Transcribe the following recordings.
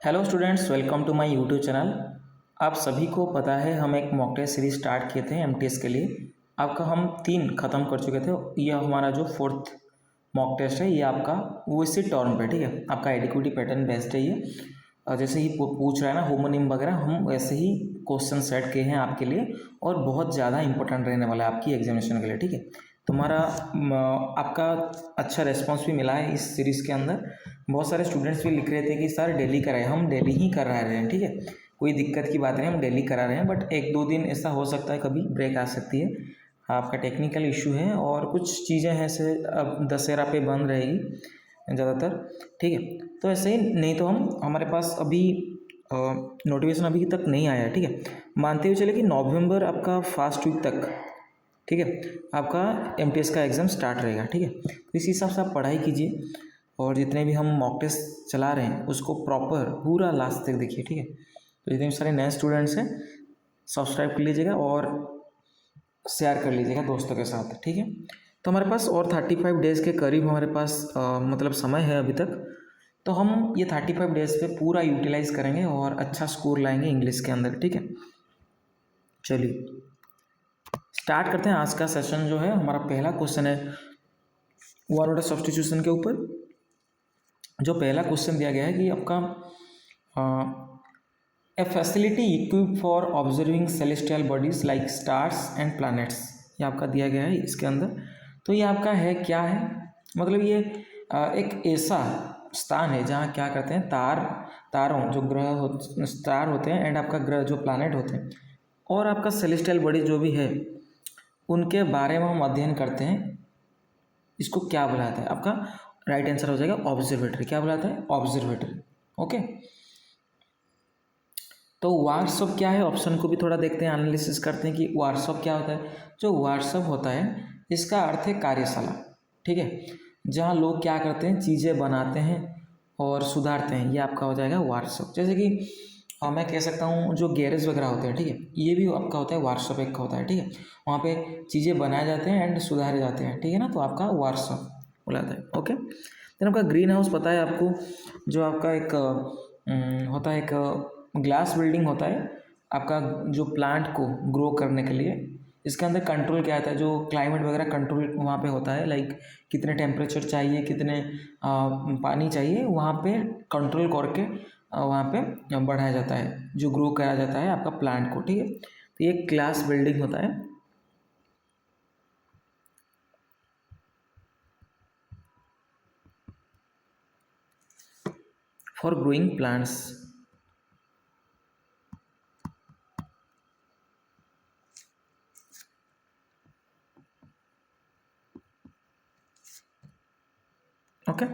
Hello students, welcome to my YouTube channel. आप सभी को पता है हम एक मॉक टेस्ट सीरीज स्टार्ट किए थे एमटीएस के लिए। आपका हम 3 ख़त्म कर चुके थे। ये हमारा जो 4th मॉक टेस्ट है ये आपका वो इसी टर्म पे, ठीक है। आपका एडिक्विटी पैटर्न बेस्ड है ये। जैसे ही पूछ रहा है ना होमोनिम वगैरह, हम वैसे ही क्वेश्चन सेट किए हैं आपके लिए और बहुत ज़्यादा इंपॉर्टेंट रहने वाला है आपकी एग्जामिनेशन के लिए, ठीक है। तुम्हारा आपका अच्छा रिस्पांस भी मिला है इस सीरीज़ के अंदर। बहुत सारे स्टूडेंट्स भी लिख रहे थे कि सर डेली कराए, हम डेली ही करा रहे हैं, ठीक है। कोई दिक्कत की बात नहीं, हम डेली करा रहे हैं, बट 1-2 दिन ऐसा हो सकता है कभी ब्रेक आ सकती है। आपका टेक्निकल इशू है और कुछ चीज़ें हैं ऐसे, अब दशहरा पे बंद रहेगी ज़्यादातर, ठीक है। तो ऐसे ही नहीं तो हमारे पास अभी नोटिफिकेशन अभी तक नहीं आया है, ठीक है। मानते हुए चले कि नवंबर आपका फर्स्ट वीक तक, ठीक है, आपका एमटीएस का एग्ज़ाम स्टार्ट रहेगा, ठीक है। तो इसी हिसाब से आप पढ़ाई कीजिए और जितने भी हम मॉक टेस्ट चला रहे हैं उसको प्रॉपर पूरा लास्ट तक देखिए, ठीक है। तो जितने भी सारे नए स्टूडेंट्स हैं सब्सक्राइब कर लीजिएगा और शेयर कर लीजिएगा दोस्तों के साथ, ठीक है। तो हमारे पास और 35 डेज़ के करीब हमारे पास मतलब समय है अभी तक। तो हम ये 35 डेज़ पे पूरा यूटिलाइज़ करेंगे और अच्छा स्कोर लाएंगे इंग्लिश के अंदर, ठीक है। चलिए स्टार्ट करते हैं आज का सेशन। जो है हमारा पहला क्वेश्चन है वर्ड ऑर्डर सब्स्टिट्यूशन के ऊपर। जो पहला क्वेश्चन दिया गया है कि आपका a facility equip for observing celestial bodies like stars and planets, ये आपका दिया गया है इसके अंदर। तो ये आपका है क्या है, मतलब ये एक ऐसा स्थान है जहाँ क्या करते हैं तारों जो ग्रह स्टार होते हैं एंड आपका ग्रह जो प्लैनेट होते हैं और आपका सेलेस्टियल बॉडी जो भी है उनके बारे में हम अध्ययन करते हैं। इसको क्या बुलाता है? आपका राइट आंसर हो जाएगा ऑब्जर्वेटरी। क्या बुलाता है? Observatory, okay. तो व्हाट्सअप क्या है, ऑप्शन को भी थोड़ा देखते हैं, एनालिसिस करते हैं कि व्हाट्सअप क्या होता है। जो व्हाट्सअप होता है इसका अर्थ है कार्यशाला, ठीक है, जहाँ लोग क्या करते हैं, चीज़ें बनाते हैं और सुधारते हैं। ये आपका हो जाएगा व्हाट्सअप। जैसे कि मैं कह सकता हूँ जो गैरेज वगैरह होते हैं, ठीक है, ये भी आपका होता है व्हाट्सअप एक का होता है, ठीक है। वहाँ पे चीज़ें बनाए जाते हैं एंड सुधारे जाते हैं, ठीक है ना। तो आपका व्हाट्सअप बुलाता है, ओके। देन आपका ग्रीन हाउस पता है आपको, जो आपका एक होता है, एक ग्लास बिल्डिंग होता है आपका, जो प्लांट को ग्रो करने के लिए। इसके अंदर कंट्रोल क्या आता है, जो क्लाइमेट वगैरह कंट्रोल वहाँ पे होता है, लाइक कितने टेम्परेचर चाहिए, कितने पानी चाहिए, वहाँ पे कंट्रोल करके वहाँ पे बढ़ाया जाता है, जो ग्रो कराया जाता है आपका प्लांट को, ठीक है। तो ये ग्लास बिल्डिंग होता है। For growing plants, okay.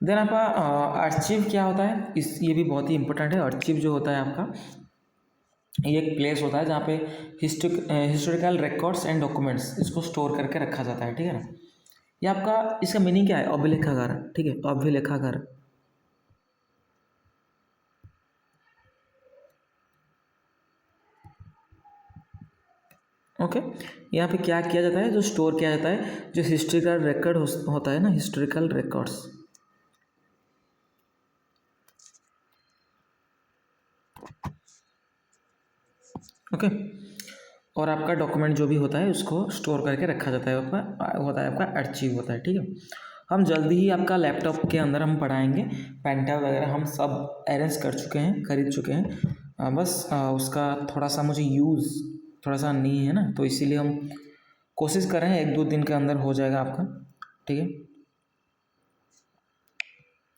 Then आपका अर्चिव क्या होता है, ये भी बहुत ही इंपॉर्टेंट है। अर्चिव जो होता है आपका, ये एक प्लेस होता है जहाँ पे हिस्टोरिकल रिकॉर्ड्स एंड डॉक्यूमेंट्स इसको स्टोर करके रखा जाता है, ठीक है ना। ये आपका, इसका मीनिंग क्या है? अभिलेखागार, ठीक है, अभिलेखागार। ओके। यहाँ पे क्या किया जाता है, जो स्टोर किया जाता है, जो हिस्टोरिकल रिकॉर्ड होता है ना, हिस्टोरिकल रिकॉर्ड्स, ओके। और आपका डॉक्यूमेंट जो भी होता है उसको स्टोर करके रखा जाता है, आपका होता है, आपका अर्चीव होता है, ठीक है। हम जल्दी ही आपका लैपटॉप के अंदर हम पढ़ाएंगे। पेन ड्राइव वगैरह हम सब अरेंज कर चुके हैं, खरीद चुके हैं। बस उसका थोड़ा सा मुझे यूज़ थोड़ा सा नहीं है ना, तो इसीलिए हम कोशिश कर रहे हैं 1-2 दिन के अंदर हो जाएगा आपका, ठीक है।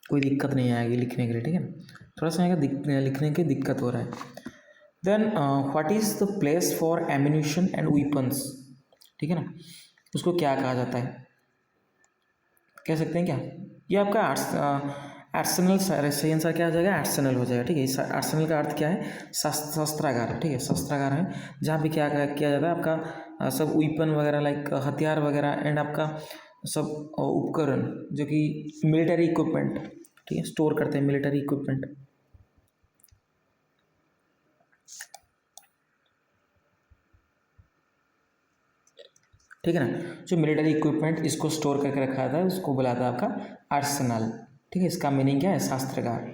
कोई दिक्कत नहीं आएगी लिखने के लिए, ठीक है। थोड़ा सा लिखने की दिक्कत हो रहा है। Then what is the place for ammunition and weapons, ठीक है ना, उसको क्या कहा जाता है, कह सकते हैं क्या? ये आपका आर्सेनल, सही आंसर क्या हो जाएगा? आर्सेनल हो जाएगा, ठीक है। आर्सेनल का अर्थ क्या है? शस्त्रागार, ठीक है, शस्त्रागार है जहाँ पे क्या किया जाता है आपका सब वेपन वगैरह, लाइक हथियार वगैरह एंड आपका सब उपकरण जो कि मिलिट्री इक्विपमेंट, ठीक है, स्टोर करते हैं मिलिट्री इक्विपमेंट। ठीक है ना। जो मिलिट्री इक्विपमेंट इसको स्टोर करके रखा था उसको बुलाता है आपका आर्सेनल। ठीक है, इसका मीनिंग क्या है, शास्त्रागार।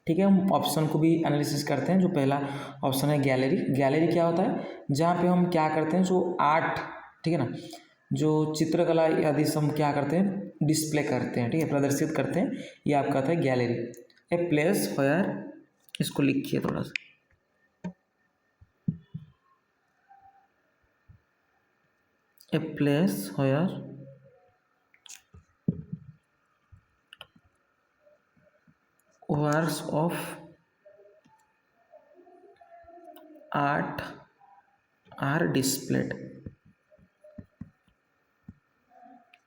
ठीक है, हम ऑप्शन को भी एनालिसिस करते हैं। जो पहला ऑप्शन है गैलरी। गैलरी क्या होता है, जहाँ पे हम क्या करते हैं, जो आर्ट, ठीक है ना, जो चित्रकला आदि से हम क्या करते हैं, डिस्प्ले करते हैं, ठीक है, प्रदर्शित करते हैं, ये आपका था गैलरी। ए प्लेस वेयर, इसको लिखिए थोड़ा सा, a place where works of art are displayed.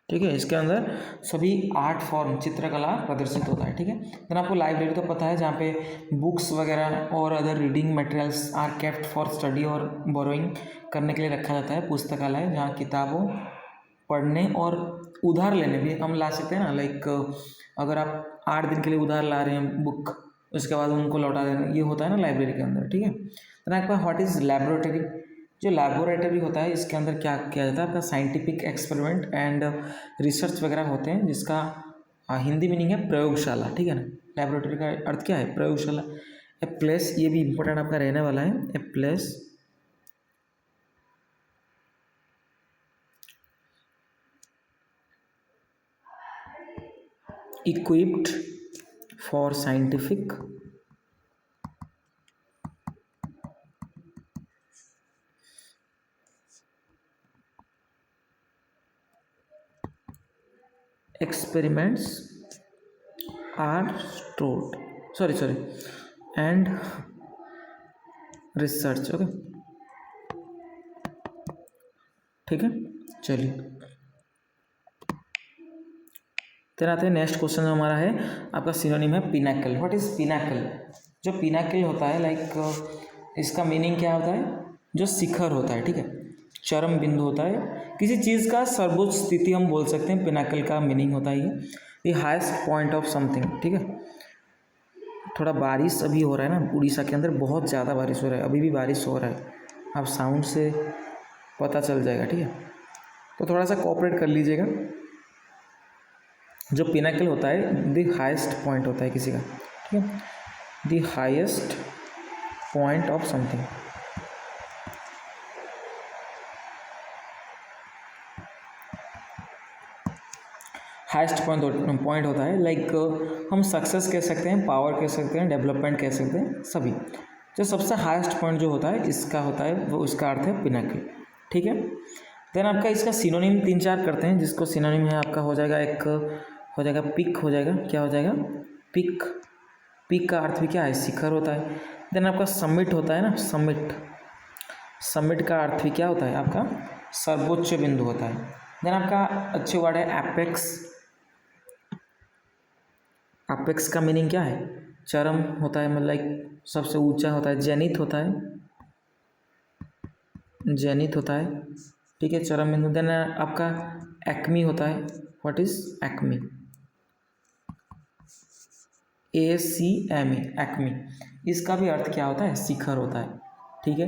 ठीक है, इसके अंदर सभी आर्ट फॉर्म, चित्रकला प्रदर्शित होता है। ठीक है, देन आपको लाइब्रेरी तो पता है, जहाँ पे बुक्स वगैरह और other reading materials are kept for study और बोरोइंग करने के लिए रखा जाता है। पुस्तकालय, जहाँ किताबों पढ़ने और उधार लेने भी हम ला सकते हैं ना, लाइक अगर आप 8 दिन के लिए उधार ला रहे हैं बुक, उसके बाद उनको लौटा देना, ये होता है ना लाइब्रेरी के अंदर। ठीक है, देन आपका व्हाट इज़ लैबोरेटरी। जो लैबोरेटरी होता है, इसके अंदर क्या किया जाता है, आपका साइंटिफिक एक्सपेरिमेंट एंड रिसर्च वगैरह होते हैं, जिसका हिंदी मीनिंग है प्रयोगशाला। ठीक है ना, लैबोरेटरी का अर्थ क्या है, प्रयोगशाला। ए प्लेस, ये भी इंपॉर्टेंट आपका रहने वाला है। A place equipped for scientific experiments are stored, sorry and research। Okay, ठीक है, चलिए फिर आते हैं नेक्स्ट क्वेश्चन। हमारा है आपका सिनोनिम है पिनाकल। What is Pinnacle. जो पिनाकल होता है, लाइक इसका मीनिंग क्या होता है, जो शिखर होता है, ठीक है, चरम बिंदु होता है, किसी चीज़ का सर्वोच्च स्थिति हम बोल सकते हैं। पिनाकल का मीनिंग होता है ये हाईएस्ट पॉइंट ऑफ समथिंग। ठीक है, थोड़ा बारिश अभी हो रहा है ना उड़ीसा के अंदर, बहुत ज़्यादा बारिश हो रहा है, अभी भी बारिश हो रहा है, आप साउंड से पता चल जाएगा। ठीक है, तो थोड़ा सा कोऑपरेट कर लीजिएगा। जो पिनाकल होता है, द हाईएस्ट पॉइंट होता है किसी का। ठीक है, the highest point of something. Highest point होता है, लाइक हम सक्सेस कह सकते हैं, पावर कह सकते हैं, डेवलपमेंट कह सकते हैं, सभी। जो सबसे हाईएस्ट पॉइंट जो होता है इसका होता है, वो उसका अर्थ है पिनाकल। ठीक है, देन आपका इसका सिनोनिम 3-4 करते हैं। जिसको सिनोनिम है आपका हो जाएगा, एक हो जाएगा पिक, हो जाएगा, क्या हो जाएगा, पिक। पिक का अर्थ भी क्या है, शिखर होता है। देन आपका समिट होता है ना, समिट। समिट का अर्थ भी क्या होता है आपका, सर्वोच्च बिंदु होता है। देन आपका अच्छे वर्ड है एपेक्स। एपेक्स का मीनिंग क्या है, चरम होता है, मतलब लाइक सबसे ऊंचा होता है। जेनिथ होता है, जेनिथ होता है, ठीक है, चरम बिंदु। देन आपका एक्मी होता है। What is acme, ACME, acme. इसका भी अर्थ क्या होता है, शिखर होता है। ठीक है,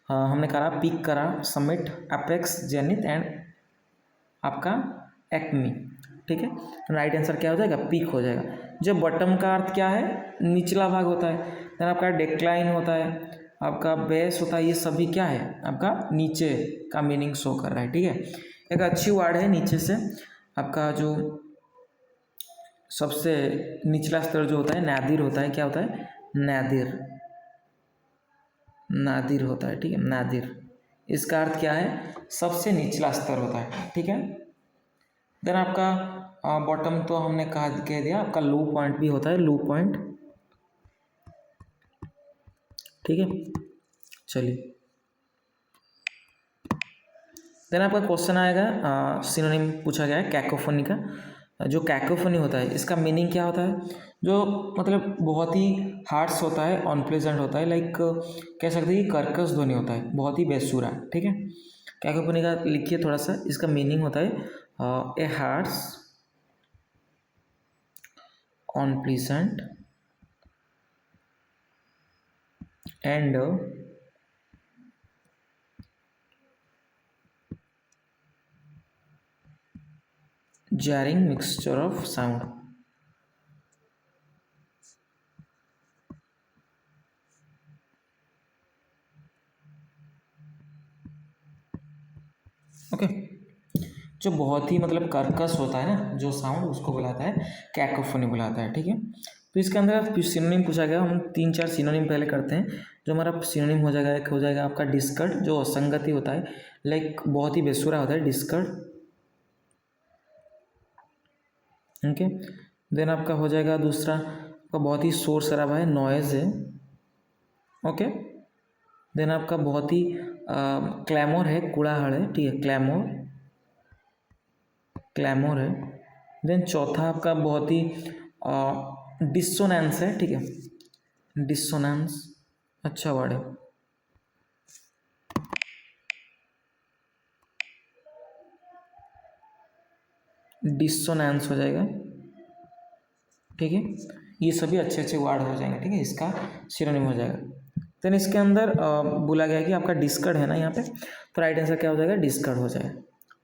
हमने करा पीक, करा समिट, एपेक्स, जेनिथ एंड आपका एक्मी। ठीक है, तो राइट आंसर क्या हो जाएगा, पीक हो जाएगा। जो बॉटम का अर्थ क्या है, निचला भाग होता है। देन आपका डेक्लाइन होता है, आपका बेस होता है, ये सभी क्या है आपका नीचे का मीनिंग शो कर रहा है। ठीक है, एक अच्छी वर्ड है नीचे से, आपका जो सबसे निचला स्तर जो होता है नादिर होता है। क्या होता है, नादिर, नादिर होता है। ठीक है, नादिर, इसका अर्थ क्या है, सबसे निचला स्तर होता है। ठीक है, देन आपका बॉटम तो हमने कह दिया, आपका लो पॉइंट भी होता है, लो पॉइंट। ठीक है, चलिए देन आपका क्वेश्चन आएगा, सिनोनिम पूछा गया है कैकोफोनी का। जो कैकोफोनी होता है, इसका मीनिंग क्या होता है, जो मतलब बहुत ही हार्श होता है, अनप्लेजेंट होता है, लाइक कह सकते हैं कि कर्कश ध्वनि होता है, बहुत ही बेसुरा। ठीक है, कैकोफोनी का लिखिए थोड़ा सा, इसका मीनिंग होता है a harsh unpleasant and jarring mixture of sound. Okay, जो बहुत ही मतलब कर्कश होता है ना जो साउंड, उसको बुलाता है कैकोफोनी बुलाता है। ठीक है, तो इसके अंदर सिनोनिम पूछा गया, हम 3-4 सिनोनिम पहले करते हैं। जो हमारा सिनोनिम हो जाएगा, एक हो जाएगा आपका डिस्कर्ड, जो असंगति होता है, लाइक बहुत ही बेसुरा होता है, डिस्कर्ड। ओके, देन आपका हो जाएगा दूसरा, आपका बहुत ही शोर शराबा है, नॉइज़ है। ओके, देन आपका बहुत ही क्लैमोर है, कुड़ाहड़ है। ठीक है, क्लैमोर है। देन चौथा आपका बहुत ही डिसोनेंस है। ठीक है, डिसोनेंस अच्छा वर्ड है। डिसोनेंस हो जाएगा। ठीक है, ये सभी अच्छे अच्छे वर्ड हो जाएंगे। ठीक है, इसका सिनोनिम हो जाएगा। देन इसके अंदर बोला गया कि आपका डिस्कर्ड है ना यहाँ पे, तो राइट आंसर क्या हो जाएगा, डिस्कर्ड हो जाएगा।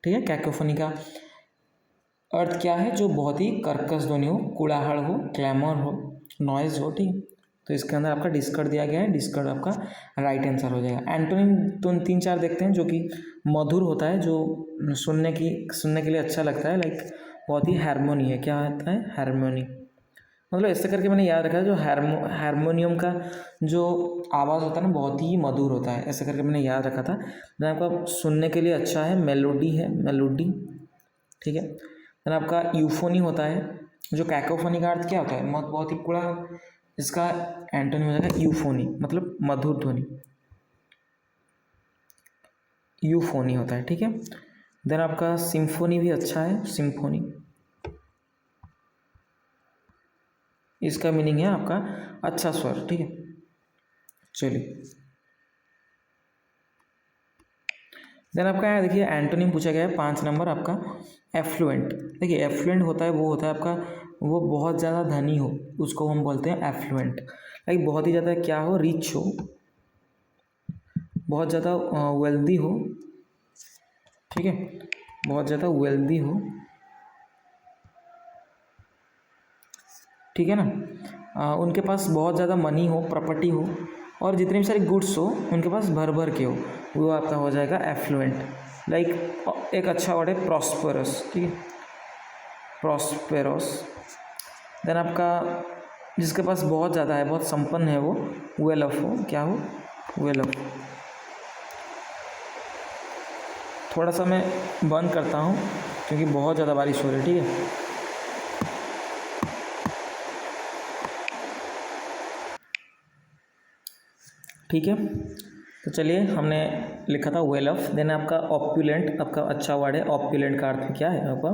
ठीक है, कैकोफोनी का अर्थ क्या है, जो बहुत ही कर्कश ध्वनि हो, कुड़ाहड़ हो, क्लैमर हो, नॉइज हो। ठीक है, तो इसके अंदर आपका डिस्कर्ड दिया गया है, डिस्कर्ड आपका राइट आंसर हो जाएगा। एंटोनिम तो 3-4 देखते हैं, जो कि मधुर होता है, जो सुनने के लिए अच्छा लगता है, लाइक बहुत ही हारमोनी है। क्या होता है, हारमोनी, मतलब ऐसे करके मैंने याद रखा है, जो हारमोनियम का जो आवाज़ होता है ना, बहुत ही मधुर होता है, ऐसे करके मैंने याद रखा था। देन आपका सुनने के लिए अच्छा है, मेलोडी। ठीक है, देन आपका यूफोनी होता है। जो कैकोफोनी का अर्थ क्या होता है, बहुत ही कूड़ा, इसका एंटोनिम हो जाएगा यूफोनी, मतलब मधुर ध्वनि, यूफोनी होता है। ठीक है, देन आपका सिम्फोनी भी अच्छा है, सिम्फोनी, इसका मीनिंग है आपका अच्छा स्वर। ठीक है, चलिए, देन आपका यहाँ देखिए एंटोनिम पूछा गया है 5 नंबर आपका, एफ्लुएंट। देखिए एफ्लुएंट होता है, वो होता है आपका, वो बहुत ज़्यादा धनी हो, उसको हम बोलते हैं एफ्लुएंट। लाइक बहुत ही ज़्यादा क्या हो, रिच हो, बहुत ज़्यादा वेल्दी हो। ठीक है, बहुत ज़्यादा वेल्दी हो। ठीक है ना, उनके पास बहुत ज़्यादा मनी हो, प्रॉपर्टी हो, और जितने भी सारे गुड्स हो उनके पास भर भर के हो, वो आपका हो जाएगा एफ्लुएंट। लाइक एक अच्छा वर्ड है प्रॉस्परस। ठीक है, प्रॉस्पेरस। देन आपका जिसके पास बहुत ज़्यादा है, बहुत संपन्न है, वो वेल ऑफ हो, क्या हो, वेल ऑफ। थोड़ा सा मैं बंद करता हूँ क्योंकि बहुत ज़्यादा बारिश हो रही है। ठीक है, ठीक है, तो चलिए, हमने लिखा था वेल ऑफ। देन आपका ऑप्युलेंट, आपका अच्छा वर्ड है। ऑप्युलेंट का अर्थ क्या है आपका,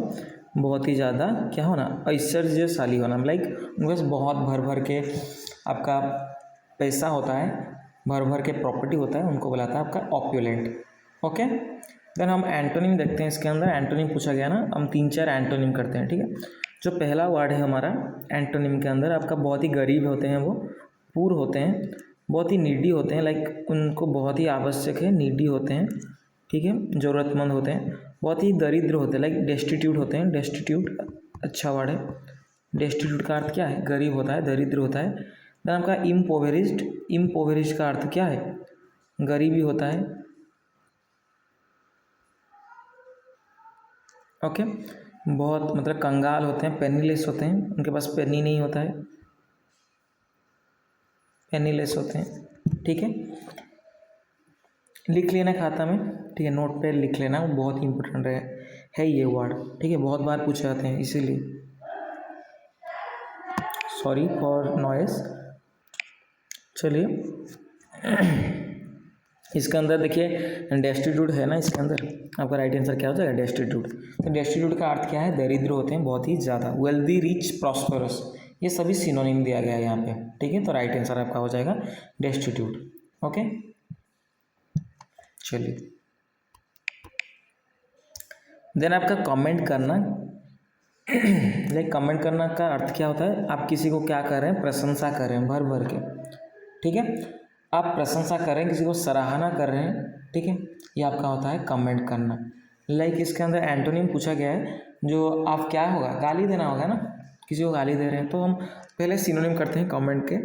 बहुत ही ज़्यादा क्या होना, ऐश्वर्यशाली होना, लाइक उनके पास बहुत भर भर के आपका पैसा होता है, भर भर के प्रॉपर्टी होता है, उनको बुलाता है आपका ऑप्युलेंट। ओके, देन हम एंटोनिम देखते हैं। इसके अंदर एंटोनिम पूछा गया ना, हम 3-4 एंटोनिम करते हैं। ठीक है, जो पहला वर्ड है हमारा एंटोनिम के अंदर, आपका बहुत ही गरीब होते हैं, वो पूर होते हैं, बहुत ही नीडी होते हैं, लाइक उनको बहुत ही आवश्यक है, नीडी होते हैं। ठीक है, ज़रूरतमंद होते हैं, बहुत ही दरिद्र होते हैं, लाइक डेस्टिट्यूट होते हैं। डेस्टिट्यूट अच्छा वर्ड है। डेस्टिट्यूट का अर्थ क्या है, गरीब होता है, दरिद्र होता है। देन आपका इम्पोवेरिज्ड, इम्पोवेरिज्ड का अर्थ क्या है, गरीबी होता है। ओके, बहुत मतलब कंगाल होते हैं, पेनीलेस होते हैं, उनके पास पेनी नहीं होता है, पेनीलेस होते हैं। ठीक है, लिख लेना खाता में। ठीक है, नोट पे लिख लेना, वो बहुत ही इंपॉर्टेंट है ये वर्ड। ठीक है, बहुत बार पूछे जाते हैं, इसीलिए सॉरी फॉर नॉइस। चलिए, इसके अंदर देखिए डेस्टिट्यूट है ना, इसके अंदर आपका राइट आंसर क्या हो जाएगा, डेस्टिट्यूट। तो डेस्टिट्यूट का अर्थ क्या है, दरिद्र होते हैं, बहुत ही ज़्यादा। वेल्दी, रिच, प्रॉस्परस, ये सभी सिनोनिम दिया गया है यहाँ पे। ठीक है, तो राइट आंसर आपका हो जाएगा डेस्टिट्यूट। ओके, चलिए, देन आपका कमेंट करना, लाइक कमेंट करना का अर्थ क्या होता है, आप किसी को क्या कर रहे हैं, प्रशंसा कर रहे हैं, भर भर के। ठीक है, आप प्रशंसा कर रहे हैं, किसी को सराहना कर रहे हैं। ठीक है, ये आपका होता है कमेंट करना। लाइक इसके अंदर एंटोनिम पूछा गया है, जो आप क्या होगा, गाली देना होगा ना, किसी को गाली दे रहे हैं तो हम पहले सिनोनिम करते हैं कमेंट के,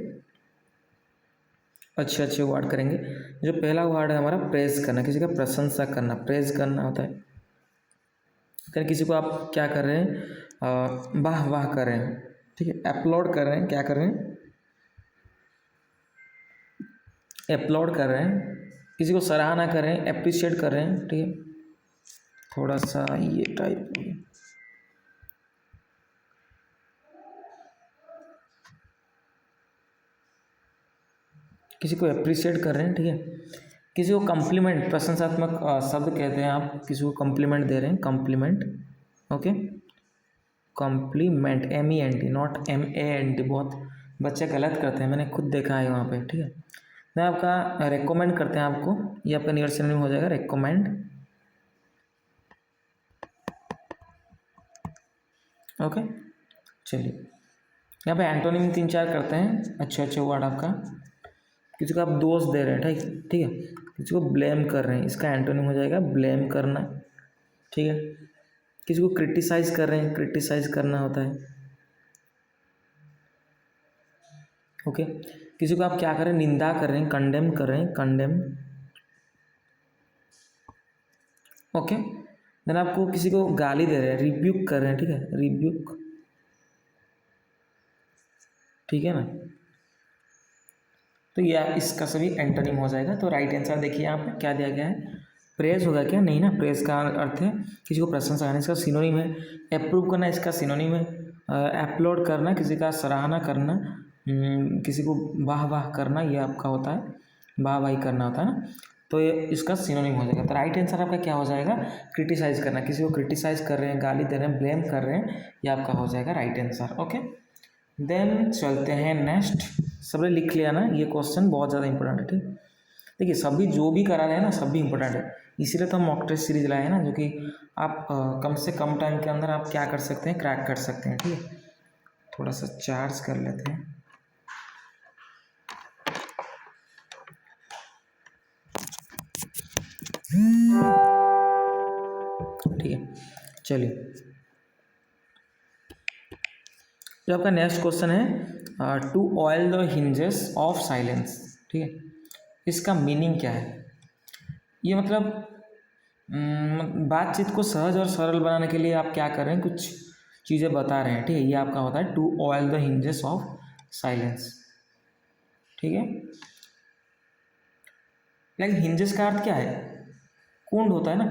अच्छे अच्छे वर्ड करेंगे। जो पहला वर्ड है हमारा प्रेज करना, किसी का प्रशंसा करना, प्रेज करना होता है। अगर किसी को आप क्या कर रहे हैं, वाह वाह कर रहे हैं, ठीक है, अपलोड कर रहे हैं, क्या कर रहे हैं, अपलोड कर रहे हैं, किसी को सराहना कर रहे हैं, अप्रिशिएट कर रहे हैं, ठीक है, थोड़ा सा ये टाइप हो गया। किसी को अप्रिशिएट कर रहे हैं, ठीक है, किसी को कम्प्लीमेंट, प्रशंसात्मक शब्द कहते हैं, आप किसी को कम्प्लीमेंट दे रहे हैं, compliment, okay, compliment, MENT, not MANT, बहुत बच्चे गलत करते हैं, मैंने खुद देखा है वहाँ पे, ठीक है। मैं आपका रेकमेंड करते हैं आपको, ये आपका नियर सिनोनिम हो जाएगा रेकमेंड, ओके। चलिए यहाँ पे एंटोनिम 3-4 करते हैं, अच्छे अच्छे वर्ड आपका। किसी को आप दोष दे रहे हैं, ठीक ठीक है, किसी को ब्लेम कर रहे हैं, इसका एंटोनिम हो जाएगा ब्लेम करना, ठीक है। किसी को क्रिटिसाइज कर रहे हैं, क्रिटिसाइज करना होता है, ओके। किसी को आप क्या कर रहे हैं, निंदा कर रहे हैं, कंडेम कर रहे हैं, कंडेम, ओके। देन आपको किसी को गाली दे रहे हैं, रिब्यूक कर रहे हैं, ठीक है, रिब्यूक, ठीक है ना। तो यह इसका सभी एंटोनिम हो जाएगा। तो राइट आंसर देखिए यहाँ पे क्या दिया गया है, प्रेज होगा क्या, नहीं ना, प्रेज का अर्थ है किसी को प्रशंसा करना, इसका सिनोनिम है अप्रूव करना, इसका सिनोनिम है अपलोड करना, किसी का सराहना करना, किसी को वाह वाह करना, ये आपका होता है वाह वाही करना होता है ना, तो ये इसका सिनोनिम हो जाएगा। तो राइट आंसर आपका क्या हो जाएगा, क्रिटिसाइज करना, किसी को क्रिटिसाइज कर रहे हैं, गाली दे रहे हैं, ब्लेम कर रहे हैं, ये आपका हो जाएगा राइट आंसर, ओके। देन चलते हैं नेक्स्ट, सबने लिख लिया ना, ये क्वेश्चन बहुत ज़्यादा इंपॉर्टेंट है, ठीक। देखिए सभी जो भी करा रहे हैं ना, सभी इंपॉर्टेंट है, इसीलिए तो हम मॉक टेस्ट सीरीज लाए हैं ना, जो कि आप कम से कम टाइम के अंदर आप क्या कर सकते हैं, क्रैक कर सकते हैं, ठीक है। थोड़ा सा चार्ज कर लेते हैं, ठीक है। चलिए जो आपका नेक्स्ट क्वेश्चन है, to oil the hinges of silence, ठीक है, इसका मीनिंग क्या है। ये मतलब बातचीत को सहज और सरल बनाने के लिए आप क्या कर रहे हैं, कुछ चीज़ें बता रहे हैं, ठीक है, ये आपका होता है to oil the hinges of silence, ठीक है। लेकिन हिंजेस का अर्थ क्या है, कुंड होता है ना,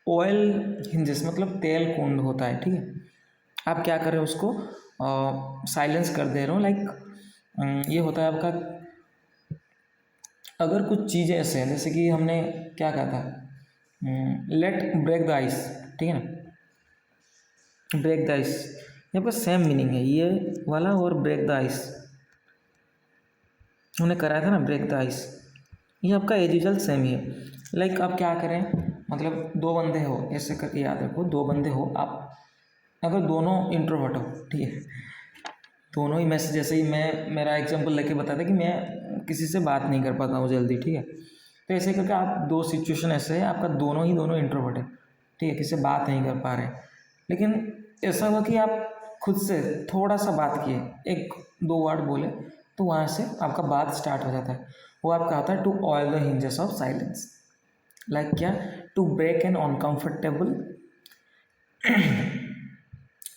ऑयल हिंजेस मतलब तेल कुंड होता है, ठीक है। आप क्या कर रहे हो, उसको साइलेंस कर दे रहे हो, लाइक ये होता है आपका, अगर कुछ चीज़ें ऐसे हैं, जैसे कि हमने क्या कहा था, लेट ब्रेक द आइस, ठीक है ना, ब्रेक द आइस, यहाँ पर सेम मीनिंग है ये वाला और ब्रेक द आइस, हमने कराया था ना ब्रेक द आइस, ये आपका एज यूजुअल सेम ही है। लाइक आप क्या करें, मतलब दो बंदे हो, ऐसे करके याद रखो, दो बंदे हो आप, अगर दोनों इंट्रोवर्ट हो, ठीक है, दोनों ही, मैं जैसे ही मैं मेरा एग्जांपल लेके बताता कि मैं किसी से बात नहीं कर पाता हूँ जल्दी, ठीक है, तो ऐसे करके आप दो सिचुएशन ऐसे है, आपका दोनों इंट्रोवर्ट है, ठीक है, किसी से बात नहीं कर पा रहे, लेकिन ऐसा हुआ कि आप खुद से थोड़ा सा बात किए, एक दो वर्ड बोले, तो वहाँ से आपका बात स्टार्ट हो जाता है, वो आपका होता है to oil the hinges of silence, like क्या, to break an uncomfortable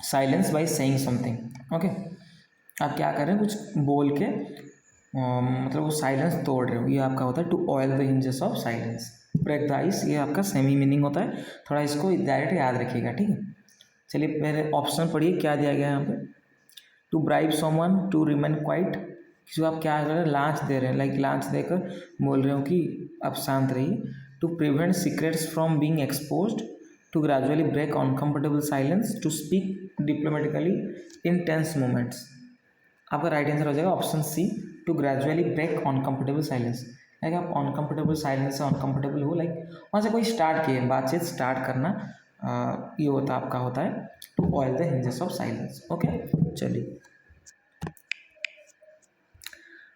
silence by saying something, okay. आप क्या कर रहे हैं, कुछ बोल के मतलब वो साइलेंस तोड़ रहे हो, ये आपका होता है to oil the hinges of silence, break the ice, ये आपका सेमी मीनिंग होता है, थोड़ा इसको डायरेक्ट याद रखिएगा, ठीक है। चलिए पहले ऑप्शन पढ़िए क्या दिया गया है यहाँ पे, to bribe someone, to remain quiet, किसी को आप क्या कर रहे हैं, लांच दे रहे हैं, लाइक लांच देकर बोल रहे हो कि आप शांत रहिए, to prevent secrets from being exposed, to gradually break uncomfortable silence, to speak diplomatically in tense moments, आपका राइट आंसर हो जाएगा option C, to gradually break uncomfortable silence, like आप अनकंफर्टेबल साइलेंस से अनकंफर्टेबल हो, लाइक वहाँ से कोई start किए, बातचीत स्टार्ट करना, ये होता आपका होता है to oil the hinges of silence, okay. चलिए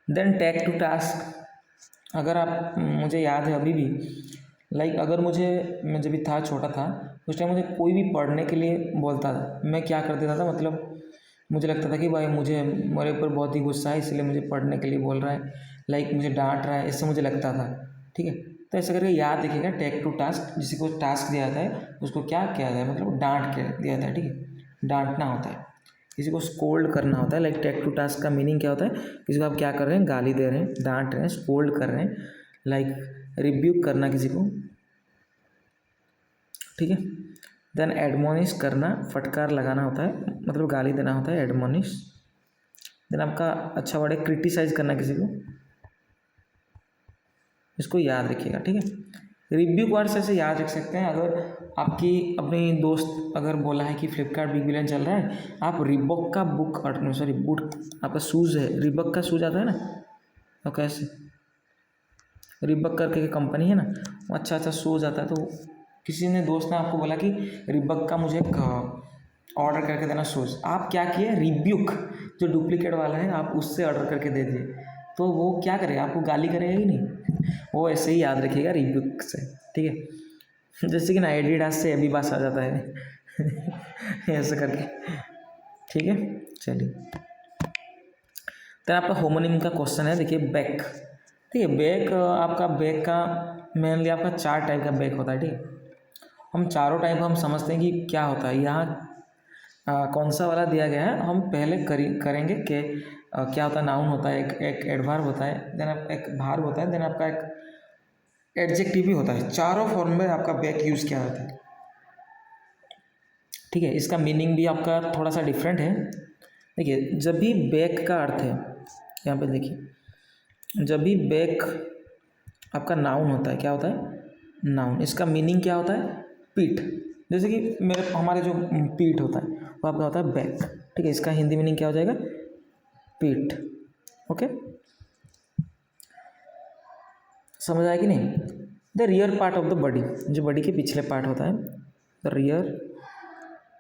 देन टेक टू टास्क, अगर आप, मुझे याद है अभी भी, लाइक अगर मुझे, मैं जब भी था छोटा था, उस टाइम मुझे कोई भी पढ़ने के लिए बोलता था, मैं क्या कर देता था, मतलब मुझे लगता था कि भाई मुझे मेरे ऊपर बहुत ही गुस्सा है, इसलिए मुझे पढ़ने के लिए बोल रहा है, लाइक मुझे डांट रहा है, इससे मुझे लगता था। ठीक है, तो ऐसे करके याद रखिएगा, टेक टू टास्क, किसी को टास्क दिया जाता है उसको क्या किया जाता है, मतलब डांट के दिया जाता है। ठीक है, डांटना होता है, किसी को स्कोल्ड करना होता है। लाइक टेक टू टास्क का मीनिंग क्या होता है, किसी को आप क्या कर रहे हैं, गाली दे रहे हैं, डांट रहे हैं, स्कोल्ड कर रहे हैं, लाइक रिब्यूक करना किसी को। ठीक है, देन एडमोनिश करना, फटकार लगाना होता है, मतलब गाली देना होता है, एडमोनिश। देन आपका अच्छा वर्ड है क्रिटिसाइज करना किसी को, इसको याद रखिएगा। ठीक है, रिव्यू वर्ड्स ऐसे याद रख सकते हैं। अगर आपकी अपनी दोस्त अगर बोला है कि फ्लिपकार्ट बिग बिलियन चल रहा है, आप रिबॉक का बुक सॉरी बूट, आपका शूज़ है, रिबॉक का शूज़ आता है ना, तो कैसे रिबॉक करके कंपनी है ना, अच्छा अच्छा शूज़ आता है। तो किसी ने दोस्त ने आपको बोला कि रिबॉक का मुझे ऑर्डर करके देना शूज़, आप क्या किए, रिब्यूक जो डुप्लीकेट वाला है आप उससे ऑर्डर करके दे दिए, तो वो क्या करेगा, आपको गाली करेगा ही नहीं, वो ऐसे ही याद रखिएगा रिब्यूक से। ठीक है, जैसे कि ना एडिडास से अभी बास आ जाता है ऐसे करके। ठीक है, चलिए, तो आपका होमोनिम का क्वेश्चन है, देखिए बैक। ठीक है, बैक आपका बैक का मेनली आपका 4 टाइप का बैक होता है। ठीक है, हम चारों टाइप हम समझते हैं कि क्या होता है। यहाँ कौन सा वाला दिया गया है, हम पहले करेंगे कि क्या होता है, नाउन होता है, एक एडवर्ब होता है, देन एक भार्ब होता है, देन आपका एक एडजेक्टिव भी होता है। चारों फॉर्म में आपका बैक यूज़ किया जाता है। ठीक है, इसका मीनिंग भी आपका थोड़ा सा डिफरेंट है। देखिए, जब भी बैक का अर्थ है, यहाँ पे देखिए, जब भी बैक आपका नाउन होता है, क्या होता है, नाउन, इसका मीनिंग क्या होता है, पीठ। जैसे कि हमारे जो पीठ होता है वो आपका होता है बैक। ठीक है, इसका हिंदी मीनिंग क्या हो जाएगा, पीठ। ओके, समझ आया कि नहीं। The rear part of the body, जो बॉडी के पिछले पार्ट होता है, the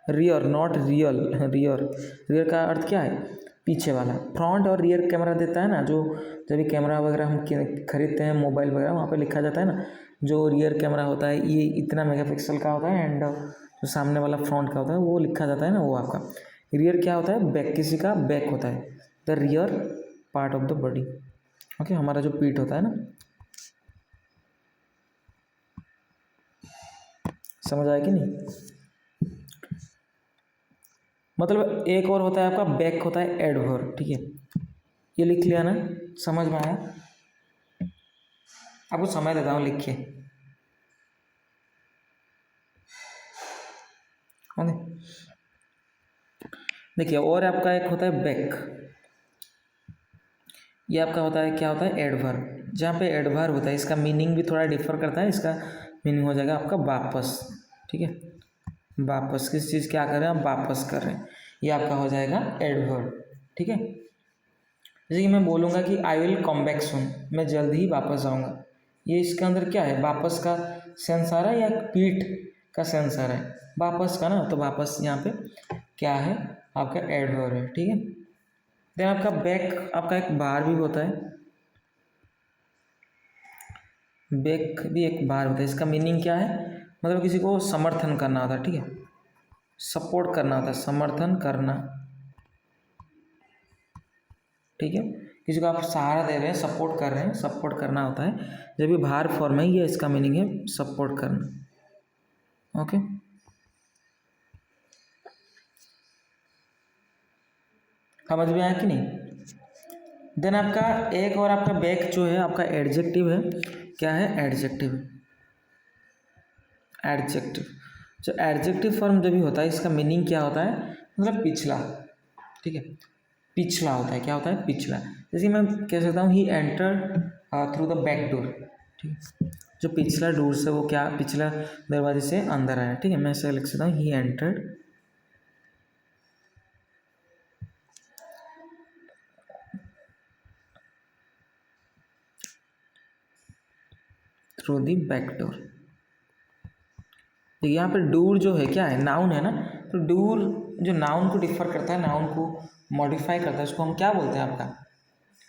rear not real, rear का अर्थ क्या है, पीछे वाला। फ्रंट और रियर कैमरा देता है ना, जो जब भी कैमरा वगैरह हम खरीदते हैं मोबाइल वगैरह, वहाँ पे लिखा जाता है ना, जो रियर कैमरा होता है ये इतना मेगापिक्सल का होता है, एंड जो सामने वाला फ्रंट का होता है वो लिखा जाता है ना, वो आपका रियर क्या होता है, बैक, किसी का बैक होता है, the rear part of the body. Okay, हमारा जो पीठ होता है ना, समझ आया कि नहीं। मतलब एक और होता है आपका बैक होता है एडवर्ब। ठीक है, ये लिख लिया ना, समझ में आया, आपको समय देता हूँ, लिखिए। ओके, देखिए, और आपका एक होता है बैक, ये आपका होता है क्या होता है, एडवर्ब। जहाँ पे एडवर्ब होता है इसका मीनिंग भी थोड़ा डिफर करता है, इसका मीनिंग हो जाएगा आपका वापस। ठीक है, वापस, किस चीज़ क्या कर रहे हैं, आप वापस कर रहे हैं, ये आपका हो जाएगा एडवर्ब। ठीक है, जैसे कि मैं बोलूँगा कि I will come back soon, मैं जल्द ही वापस आऊँगा, ये इसके अंदर क्या है, वापस का सेंस आ रहा है या पीठ का सेंस आ रहा है, वापस का ना, तो वापस यहाँ पे क्या है, आपका एडवर्ब है। ठीक है, देन आपका बैक आपका एक बार भी होता है, बैक भी एक बार होता है, इसका मीनिंग क्या है, मतलब किसी को समर्थन करना होता है। ठीक है, सपोर्ट करना होता है, समर्थन करना। ठीक है, किसी को आप सहारा दे रहे हैं, सपोर्ट कर रहे हैं, सपोर्ट करना होता है, जब भी भार फॉर्म है, ये इसका मीनिंग है सपोर्ट करना। ओके, समझ में आया कि नहीं। देन आपका एक और आपका बैक जो है आपका एडजेक्टिव है, क्या है, एडजेक्टिव। एडजेक्टिव, जो एडजेक्टिव फॉर्म जब भी होता है इसका मीनिंग क्या होता है, मतलब पिछला। ठीक है, पिछला होता है, क्या होता है, पिछला। जैसे मैं कह सकता हूँ he entered through the back door. ठीक है, जो पिछला डोर से वो क्या, पिछला दरवाजे से अंदर आया। ठीक है, मैं ऐसे लिख सकता हूँ he entered through the back door. तो यहाँ पर डूर जो है क्या है, नाउन है ना, तो डूर जो नाउन को डिफर करता है, नाउन को मॉडिफाई करता है, उसको हम क्या बोलते हैं, आपका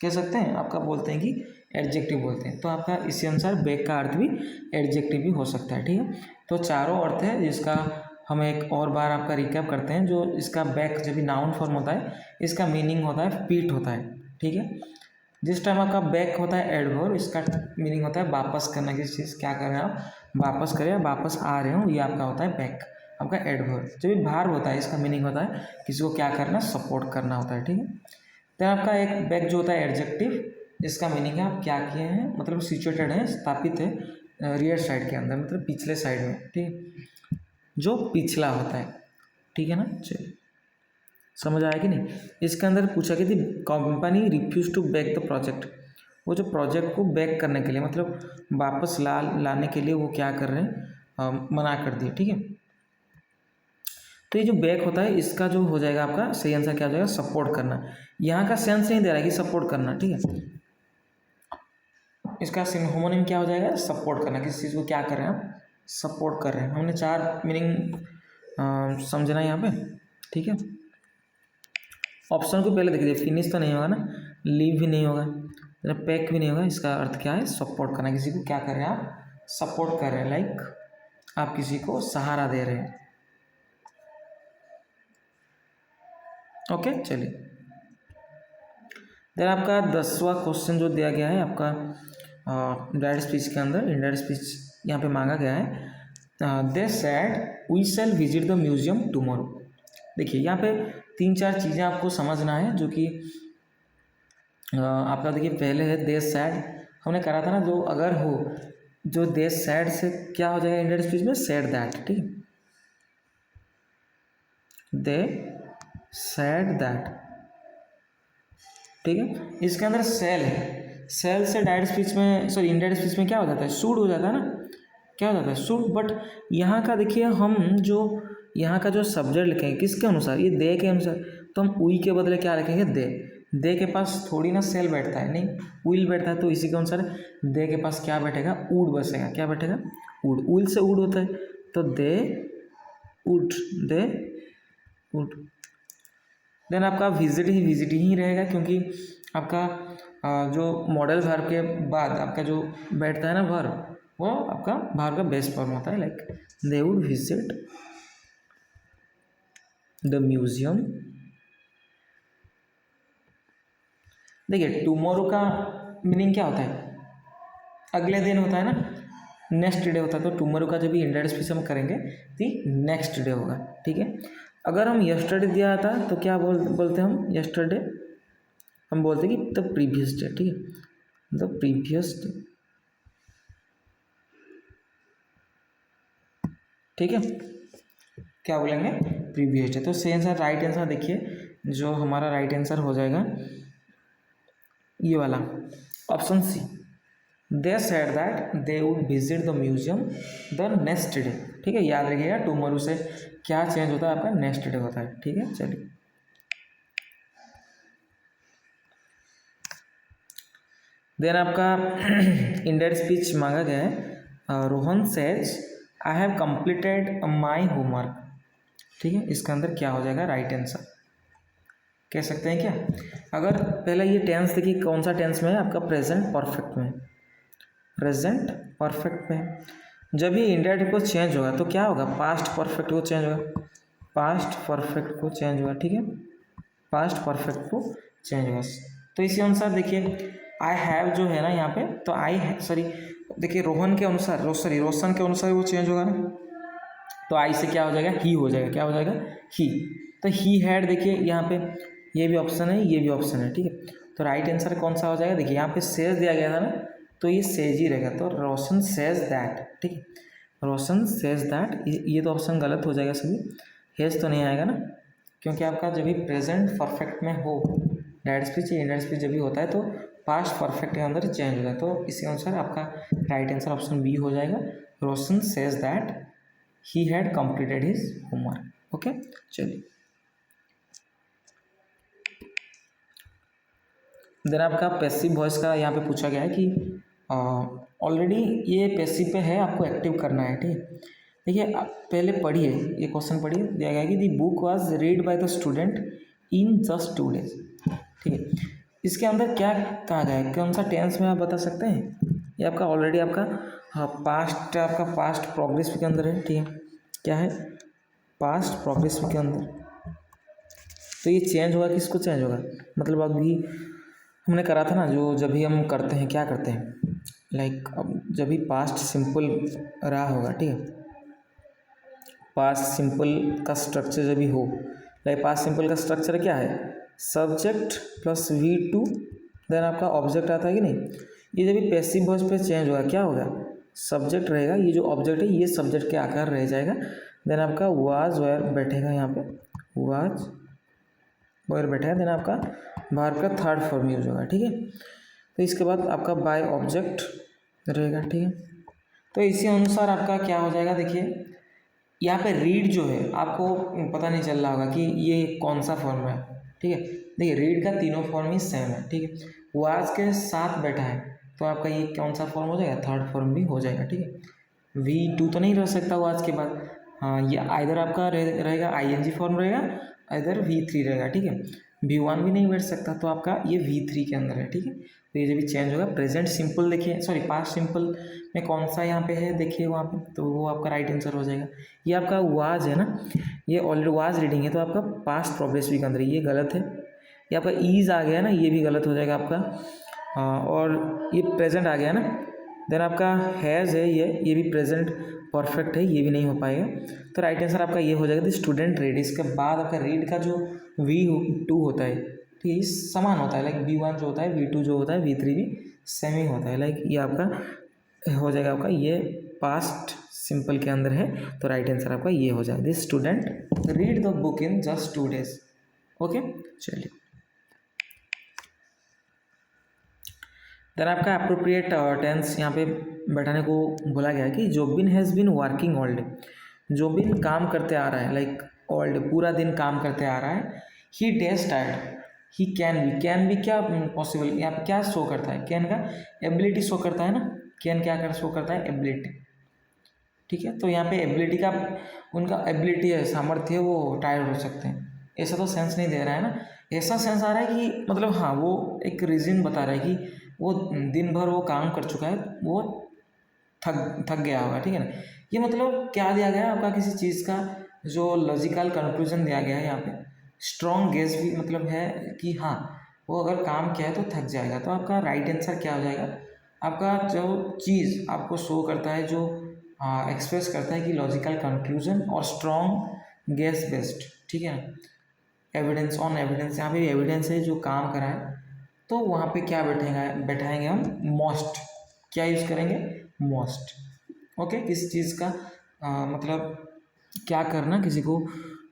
कह सकते हैं, आपका बोलते हैं कि एडजेक्टिव बोलते हैं। तो आपका इसी अनुसार बैक का अर्थ भी एडजेक्टिव भी हो सकता है। ठीक है, तो चारों अर्थ है जिसका हम एक और बार आपका रिकैप करते हैं। जो इसका बैक जब भी नाउन फॉर्म होता है इसका मीनिंग होता है पीठ होता है, ठीक है। जिस टाइम आपका बैक होता है एडवर्ब, इसका मीनिंग होता है वापस करना किसी चीज़, क्या कर रहे हैं आप, वापस करें या वापस आ रहे हो, ये आपका होता है बैक, आपका एडवर्ब। जब भी भार्ब होता है इसका मीनिंग होता है किसी को क्या करना, सपोर्ट करना होता है, ठीक है। तो आपका एक बैक जो होता है एडजेक्टिव, इसका मीनिंग है आप क्या किए हैं, मतलब सिचुएटेड है, स्थापित है रियर साइड के अंदर, मतलब पिछले साइड में, ठीक है, जो पिछला होता है, ठीक है ना। चलिए समझ आया कि नहीं। इसके अंदर पूछा कि the company refuse to back the project, वो जो प्रोजेक्ट को बैक करने के लिए मतलब वापस लाने के लिए वो क्या कर रहे हैं, मना कर दिए, ठीक है। तो ये जो बैक होता है इसका जो हो जाएगा आपका सही आंसर क्या हो जाएगा, सपोर्ट करना। यहाँ का सेंस नहीं दे रहा है कि सपोर्ट करना, ठीक है। इसका होमोनिम क्या हो जाएगा, सपोर्ट करना, किसी चीज़ को क्या कर रहे हैं आप, सपोर्ट कर रहे हैं। हमने 4 मीनिंग समझना यहाँ पे, ठीक है। ऑप्शन को पहले देख लीजिए, फिनिश तो नहीं होगा ना, लीव भी नहीं होगा, पैक भी नहीं होगा। इसका अर्थ क्या है, सपोर्ट करना, किसी को क्या कर रहे हैं आप, सपोर्ट कर रहे हैं, लाइक आप किसी को सहारा दे रहे हैं। ओके चलिए, देन आपका 10वां क्वेश्चन जो दिया गया है आपका डायरेक्ट स्पीच के अंदर, इनडायरेक्ट स्पीच यहाँ पे मांगा गया है। They said we shall visit the museum tomorrow. देखिए यहाँ पे 3-4 चीज़ें आपको समझना है जो कि आपका देखिए पहले है दे सैड, हमने करा था ना, जो अगर हो, जो दे सैड से क्या हो जाएगा इंडियन स्पीच में, सैड दैट, ठीक है, दे सैड दैट, ठीक है। इसके अंदर सेल है, सेल से डायरेक्ट स्पीच में, सॉरी इनडायरेक्ट स्पीच में क्या हो जाता है, शुड हो जाता है ना, क्या हो जाता है, शुड। बट यहाँ का देखिए हम जो यहाँ का जो सब्जेक्ट लिखेंगे किसके अनुसार, ये दे के अनुसार, तो हम उई के बदले क्या लिखेंगे, दे के पास थोड़ी ना सेल बैठता है, नहीं उइल बैठता है, तो इसी के अनुसार दे के पास क्या बैठेगा, वुड बसेगा, क्या बैठेगा, वुड, उइल से वुड होता है, तो they would, they would. Then आपका विजिट ही रहेगा, क्योंकि आपका जो मॉडल वर्ब के बाद आपका जो बैठता है ना वर्ब, वो आपका वर्ब का बेस्ट फॉर्म होता है, like they would visit the museum. देखिए टुमारो का मीनिंग क्या होता है, अगले दिन होता है ना, नेक्स्ट डे होता है, तो टुमारो का जब भी इंडायरेक्ट स्पीच हम करेंगे तो नेक्स्ट डे होगा, ठीक है। अगर हम यस्टरडे दिया था तो क्या बोलते हैं हम, यस्टरडे हम बोलते हैं कि द प्रीवियस डे, ठीक है, द प्रीवियस डे, ठीक है, क्या बोलेंगे, प्रीवियस डे। तो सही आंसर, राइट आंसर देखिए, जो हमारा राइट आंसर हो जाएगा ये वाला option C, they said that they would visit the museum the next day, ठीक है। याद रखिएगा टुमारो से क्या चेंज होता है, आपका नेक्स्ट डे होता है, ठीक है। चलिए देन आपका इंडायरेक्ट स्पीच मांगा गया है, Rohan says I have completed my homework, ठीक है। इसके अंदर क्या हो जाएगा, राइट आंसर कह सकते हैं क्या। अगर पहले ये टेंस देखिए कौन सा टेंस में है, आपका प्रेजेंट परफेक्ट में, प्रेजेंट परफेक्ट में। जब ये इंडायरेक्ट को चेंज होगा तो क्या होगा, पास्ट परफेक्ट को चेंज होगा, पास्ट परफेक्ट को चेंज होगा, ठीक है, पास्ट परफेक्ट को चेंज होगा। तो इसी अनुसार देखिए आई हैव जो है ना यहाँ पे, तो सॉरी देखिए रोहन के अनुसार, रोशन के अनुसार वो चेंज होगा ना, तो आई से क्या हो जाएगा, ही हो जाएगा, क्या हो जाएगा, ही। तो ही हैड देखिए यहाँ पे ये भी ऑप्शन है, ये भी ऑप्शन है, ठीक है। तो राइट आंसर कौन सा हो जाएगा, देखिए यहाँ पे सेज दिया गया था ना, तो ये सेज ही रहेगा, तो रोशन सेज दैट, ठीक है, रोशन सेज दैट, ये तो ऑप्शन गलत हो जाएगा सभी, हेज तो नहीं आएगा ना, क्योंकि आपका जब भी प्रेजेंट परफेक्ट में हो डायरेक्ट स्पीच या इनडायरेक्ट स्पीच जब भी होता है तो पास्ट परफेक्ट के अंदर चेंज होता है। तो इसी अनुसार आपका राइट आंसर ऑप्शन बी हो जाएगा, Roshan says that he had completed his homework. Okay चलिए, देन आपका पैसिव वॉइस का यहाँ पे पूछा गया है कि ऑलरेडी ये पैसिव पे है, आपको एक्टिव करना है, ठीक है। देखिए आप पहले पढ़िए, ये क्वेश्चन पढ़िए, दिया गया है कि the book was read by the student in just 2 days, ठीक है। इसके अंदर क्या कहा गया है, कौन सा टेंस में आप बता सकते हैं, ये आपका ऑलरेडी आपका हाँ, पास्ट आपका पास्ट प्रोग्रेस के अंदर है, ठीक है। क्या है? पास्ट प्रोग्रेस के अंदर। तो ये चेंज होगा, किसको चेंज होगा? मतलब अभी हमने करा था ना, जो जब भी हम करते हैं क्या करते हैं, लाइक अब जब भी पास्ट सिंपल रहा होगा, ठीक है, पास्ट सिंपल का स्ट्रक्चर जब भी हो, लाइक पास्ट सिंपल का स्ट्रक्चर क्या है? सब्जेक्ट प्लस V2 देन आपका ऑब्जेक्ट आता है कि नहीं। ये जब भी पैसिव वॉइस पे चेंज होगा क्या होगा? सब्जेक्ट रहेगा, ये जो ऑब्जेक्ट है ये सब्जेक्ट के आकार रह जाएगा, देन आपका वाज वेयर बैठेगा, यहाँ पे वाज वेयर बैठेगा, देन आपका वर्ब का थर्ड फॉर्म यूज होगा, ठीक है। तो इसके बाद आपका बाय ऑब्जेक्ट रहेगा, ठीक है। तो इसी अनुसार आपका क्या हो जाएगा, देखिए यहाँ पे रीड जो है आपको पता नहीं चल रहा होगा कि ये कौन सा फॉर्म है, ठीक है। देखिए रीड का तीनों फॉर्म ही सेम है, ठीक है। वाज के साथ बैठा है तो आपका ये कौन सा फॉर्म हो जाएगा? थर्ड फॉर्म भी हो जाएगा, ठीक है। V2 तो नहीं रह सकता वाज के बाद, हाँ ये आइदर आपका रहेगा ING फॉर्म रहेगा, इधर V3 रहेगा, ठीक है। V1 भी नहीं बैठ सकता, तो आपका ये V3 के अंदर है, ठीक है। तो ये जब भी चेंज होगा, प्रेजेंट सिंपल देखिए, सॉरी पास्ट सिंपल में कौन सा यहाँ पे है देखिए वहाँ पे, तो वो आपका राइट आंसर हो जाएगा। ये आपका वाज है ना, ये ऑलरेडी वाज रीडिंग है, तो आपका पास्ट प्रोग्रेस भी के अंदर ये गलत है। ये आपका ईज आ गया ना, ये भी गलत हो जाएगा आपका, और ये प्रेजेंट आ गया ना, देन आपका हैज़ है, ये भी प्रेजेंट परफेक्ट है, ये भी नहीं हो पाएगा। तो राइट आंसर आपका ये हो जाएगा, द स्टूडेंट रीड। इसके बाद आपका रीड का जो V2 होता है, ठीक है, समान होता है, लाइक V1 जो होता है, V2 जो होता है, V3 भी सेम ही होता है, लाइक ये आपका हो जाएगा आपका ये पास्ट सिंपल के अंदर है, तो राइट आंसर आपका ये हो जाएगा, this student read the book in just 2 days। Okay, चलिए देन आपका अप्रोप्रिएट टेंस यहाँ पे बैठाने को बोला गया है कि Jobin has been working all day. Jobin काम करते आ रहा है, लाइक ऑल डे पूरा दिन काम करते आ रहा है। ही डेज टायर्ड, ही कैन भी क्या पॉसिबल, यहाँ पे क्या शो करता है? कैन का एबिलिटी शो करता है ना, कैन क्या कर शो करता है? एबिलिटी, ठीक है। तो यहाँ पे एबिलिटी का उनका एबिलिटी है, सामर्थ्य है, वो टायर्ड हो सकते हैं, ऐसा तो सेंस नहीं दे रहा है ना। ऐसा सेंस आ रहा है कि मतलब हाँ वो एक रीज़न बता रहा है कि वो दिन भर वो काम कर चुका है, वो थक थक गया होगा, ठीक है ना। ये मतलब क्या दिया गया है आपका, किसी चीज़ का जो लॉजिकल कंक्लूजन दिया गया है यहाँ पे। स्ट्रॉन्ग गेस भी मतलब है कि हाँ वो अगर काम किया है तो थक जाएगा। तो आपका राइट आंसर क्या हो जाएगा? आपका जो चीज़ आपको शो करता है, जो एक्सप्रेस करता है कि लॉजिकल कंक्लूजन और स्ट्रॉन्ग गेस बेस्ड, ठीक है ना, एविडेंस ऑन एविडेंस, यहाँ पे एविडेंस है जो काम करा है, तो वहाँ पे क्या बैठाएंगे हम? मोस्ट। क्या यूज़ करेंगे? मोस्ट। ओके, किस चीज़ का मतलब क्या करना किसी को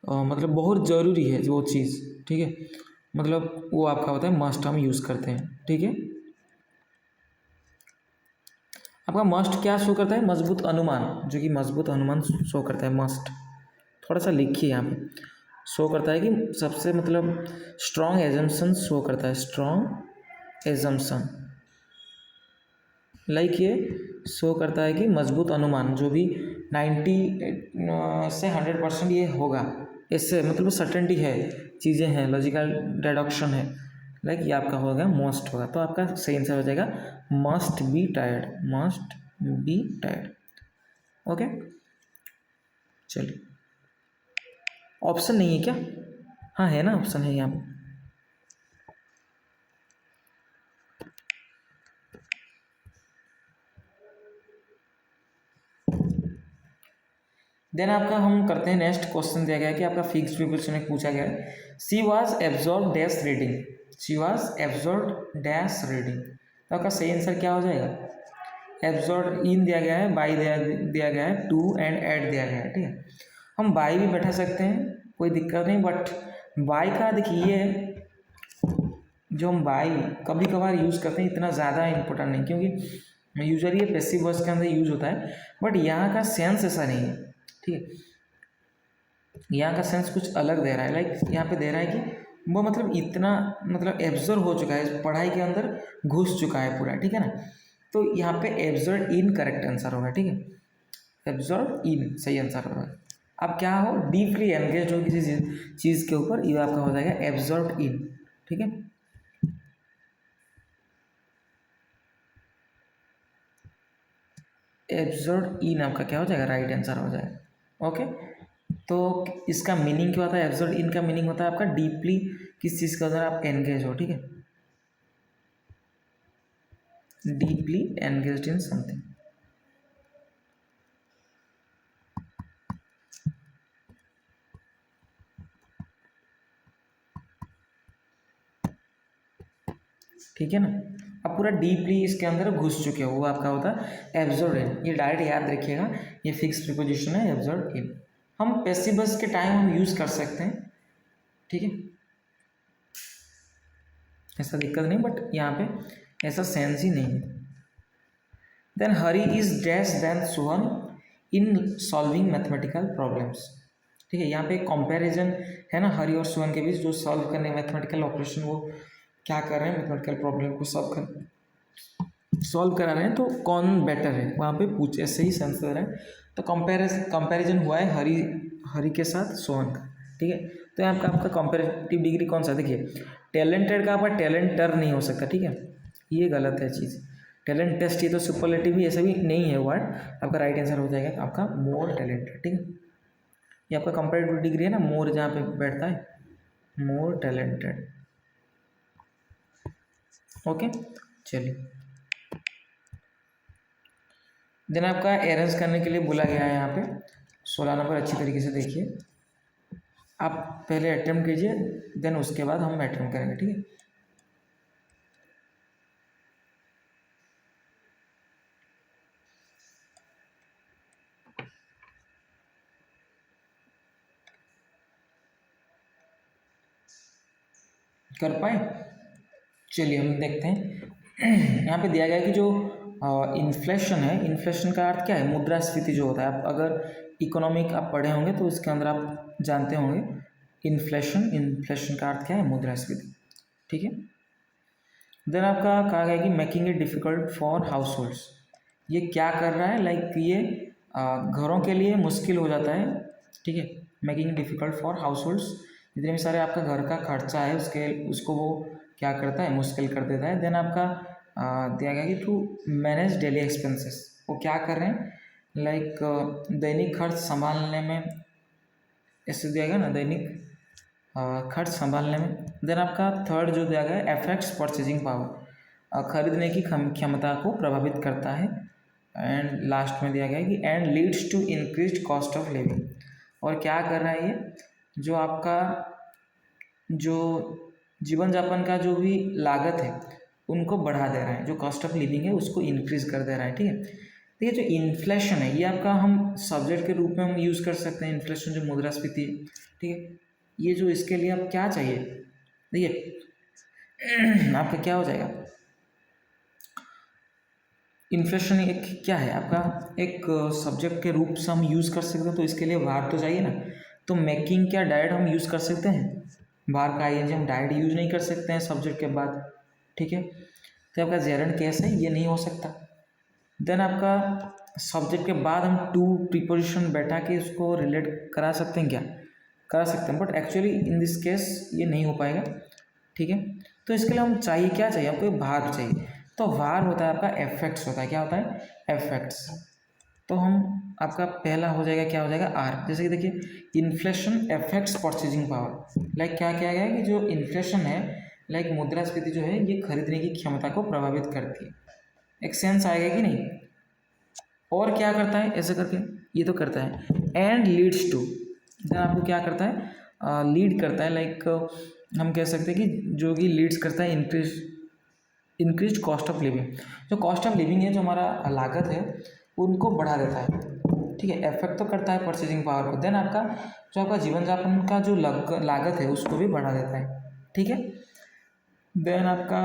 मतलब बहुत ज़रूरी है वो चीज़, ठीक है, मतलब वो आपका होता है मस्ट, हम यूज़ करते हैं, ठीक है। आपका मस्ट क्या शो करता है? मजबूत अनुमान, जो कि मजबूत अनुमान शो करता है मस्ट। थोड़ा सा लिखिए यहाँ पे, शो करता है कि सबसे मतलब स्ट्रॉन्ग एजम्पशन शो करता है, स्ट्रॉन्ग एजम्पशन, लाइक ये शो करता है कि मजबूत अनुमान जो भी 90 से 100% ये होगा, इससे मतलब सर्टेनिटी है, चीज़ें हैं, लॉजिकल डिडक्शन है, लाइक ये आपका होगा मोस्ट होगा। तो आपका सही आंसर हो जाएगा must be tired, must be tired. Okay, चलिए ऑप्शन नहीं है क्या? हाँ है ना, ऑप्शन है यहाँ पे। देन आपका हम करते हैं नेक्स्ट क्वेश्चन दिया गया है कि आपका फिक्स्ड प्रीपोजिशन में पूछा गया है, she was absorb dash reading, she was absorb dash reading. तो आपका सही आंसर क्या हो जाएगा? एब्जॉर्ब इन दिया गया है, बाई दिया गया है, टू एंड एट दिया गया है, ठीक है। हम बाई भी बैठा सकते हैं, कोई दिक्कत नहीं, बट बाई का देखिए जो हम बाई कभी कभार यूज़ करते हैं, इतना ज़्यादा इंपॉर्टेंट नहीं, क्योंकि यूजुअली ये पैसिव वॉइस के अंदर यूज होता है, बट यहाँ का सेंस ऐसा नहीं है, ठीक है। यहाँ का सेंस कुछ अलग दे रहा है, लाइक यहाँ पे दे रहा है कि वो मतलब इतना मतलब एब्जॉर्ब हो चुका है, पढ़ाई के अंदर घुस चुका है पूरा, ठीक है ना। तो यहाँ पे एब्जॉर्ब इन करेक्ट आंसर होगा, ठीक है, एब्जॉर्ब इन सही आंसर होगा। अब क्या हो, डीपली एंगेज हो किसी चीज़ के ऊपर, ये आपका हो जाएगा एब्जॉर्ब इन, ठीक है। एब्जॉर्ब इन आपका क्या हो जाएगा, राइट आंसर हो जाएगा। ओके, तो इसका मीनिंग क्या होता है, एब्जॉर्ब इन का मीनिंग होता है आपका डीपली किस चीज़ के अंदर आप एंगेज हो, ठीक है, डीपली एंगेज्ड इन समथिंग। ठीक है ना, आप पूरा डीपली इसके अंदर घुस चुके हो, वो आपका होता है एब्जॉर्ब इन। ये डायरेक्ट याद रखिएगा, ये फिक्स प्रीपोजिशन है एब्जॉर्ब इन। हम पैसिव वॉइस के टाइम हम यूज़ कर सकते हैं, ठीक है, ऐसा दिक्कत नहीं, बट यहाँ पे ऐसा सेंस ही नहीं है। Then Hari is dash than Sohan in solving mathematical problems. ठीक है, यहाँ पे कंपैरिजन है ना हरी और सोहन के बीच, जो सॉल्व करने मैथमेटिकल ऑपरेशन वो क्या कर रहे हैं, मैथमेटिकल प्रॉब्लम को सॉल्व करा रहे हैं, तो कौन बेटर है वहाँ पे पूछ, ऐसे ही सेंस दे रहे हैं। तो कंपैरिजन हुआ है हरी के साथ सोहन का, ठीक है। तो यहाँ का आपका कंपैरेटिव डिग्री कौन सा, देखिए टैलेंटेड का आपका टैलेंटर नहीं हो सकता, ठीक है, ये गलत है चीज़। टैलेंट टेस्ट ये तो सुपरलेटिव भी ऐसा भी नहीं है वर्ड, आपका राइट आंसर हो जाएगा आपका मोर टैलेंटेड, ठीक है। ये आपका कंपैरेटिव डिग्री है ना, मोर जहाँ पे बैठता है, मोर टैलेंटेड। ओके, चलिए देन आपका अरेंज करने के लिए बोला गया है यहाँ पे 16 नंबर, अच्छी तरीके से देखिए, आप पहले अटेम्प्ट कीजिए, देन उसके बाद हम अटेम्प्ट करेंगे, ठीक है। कर पाए, चलिए हम देखते हैं। यहाँ पे दिया गया है कि जो इन्फ्लेशन है, इन्फ्लेशन का अर्थ क्या है, मुद्रास्फीति जो होता है। आप अगर इकोनॉमिक आप पढ़े होंगे तो इसके अंदर आप जानते होंगे इन्फ्लेशन का अर्थ क्या है, मुद्रास्फीति, ठीक है। देन आपका कहा गया कि making it difficult for house holds, ये क्या कर रहा है, लाइक ये घरों के लिए मुश्किल हो जाता है, ठीक है, making it difficult for house holds, जितने भी सारे आपका घर का खर्चा है उसको वो क्या करता है, मुश्किल कर देता है। देन आपका दिया गया कि टू मैनेज डेली एक्सपेंसेस, वो क्या कर रहे हैं, लाइक दैनिक खर्च संभालने में, ऐसे दिया गया ना, दैनिक खर्च संभालने में। देन आपका थर्ड जो दिया गया है, अफेक्ट्स परचेजिंग पावर, खरीदने की क्षमता को प्रभावित करता है। एंड लास्ट में दिया गया है कि and leads to increase cost of living, और क्या कर रहा है ये, जो आपका जो जीवन यापन का जो भी लागत है उनको बढ़ा दे रहा है, जो कॉस्ट ऑफ लिविंग है उसको इंक्रीज कर दे रहा है, ठीक है। तो ये जो इन्फ्लेशन है ये आपका हम सब्जेक्ट के रूप में हम यूज़ कर सकते हैं, इन्फ्लेशन जो मुद्रास्फीति है, ठीक है। ये जो इसके लिए आप क्या चाहिए, देखिए आपका क्या हो जाएगा, इन्फ्लेशन एक क्या है आपका, एक सब्जेक्ट के रूप से हम यूज़ कर सकते हैं, तो इसके लिए बाहर तो चाहिए ना। तो मेकिंग क्या डायरेक्ट हम यूज़ कर सकते हैं, बाहर का आईएनजी हम डायरेक्ट यूज़ नहीं कर सकते हैं सब्जेक्ट के बाद, ठीक है। तो आपका जेरंड केस है, ये नहीं हो सकता। देन आपका सब्जेक्ट के बाद हम टू प्रीपोजिशन बैठा के उसको रिलेट करा सकते हैं, क्या करा सकते हैं, but actually in this case ये नहीं हो पाएगा, ठीक है। तो इसके लिए हम चाहिए क्या चाहिए, आपको भार चाहिए। तो भार होता है आपका एफेक्ट्स होता है, क्या होता है, एफेक्ट्स। तो हम आपका पहला हो जाएगा, क्या हो जाएगा, आर। जैसे कि देखिए inflation effects purchasing power, like क्या किया गया है कि जो इन्फ्लेशन है, लाइक मुद्रास्फीति जो है ये खरीदने की क्षमता को प्रभावित करती है। एक सेंस आएगा कि नहीं, और क्या करता है ऐसे करके, ये तो करता है एंड लीड्स टू, देन आपको क्या करता है, लीड करता है, लाइक हम कह सकते हैं कि जो कि लीड्स करता है इंक्रीज कॉस्ट ऑफ लिविंग, जो कॉस्ट ऑफ लिविंग है, जो हमारा लागत है उनको बढ़ा देता है, ठीक है। इफेक्ट तो करता है परचेजिंग पावर को। देन आपका जो आपका जीवन यापन का जो लागत है उसको भी बढ़ा देता है, ठीक है। देन आपका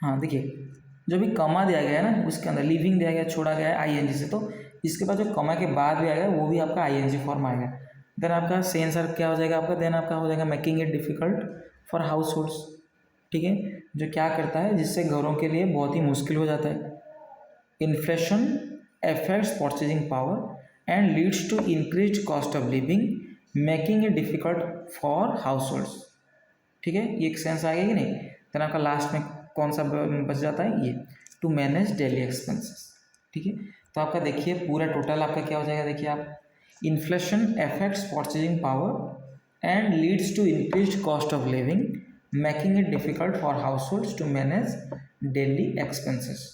हाँ देखिए जो भी कमा दिया गया है ना उसके अंदर लिविंग दिया गया, छोड़ा गया है आईएनजी से, तो इसके बाद जो कमा के बाद भी आएगा वो भी आपका आईएनजी फॉर्म आएगा। देन आपका से आंसर क्या हो जाएगा आपका, देन आपका हो जाएगा making it difficult for house holds, ठीक है, जो क्या करता है जिससे घरों के लिए बहुत ही मुश्किल हो जाता है। Inflation affects purchasing power and leads to increased cost of living, making it difficult for households, ठीक है। ये एक सेंस आ गया कि नहीं। देन आपका लास्ट में कौन सा बच जाता है, ये टू मैनेज डेली एक्सपेंसेस। ठीक है, तो आपका देखिए पूरा टोटल आपका क्या हो जाएगा, देखिए आप, inflation affects purchasing power and leads to increased cost of living making it difficult for households to manage daily expenses.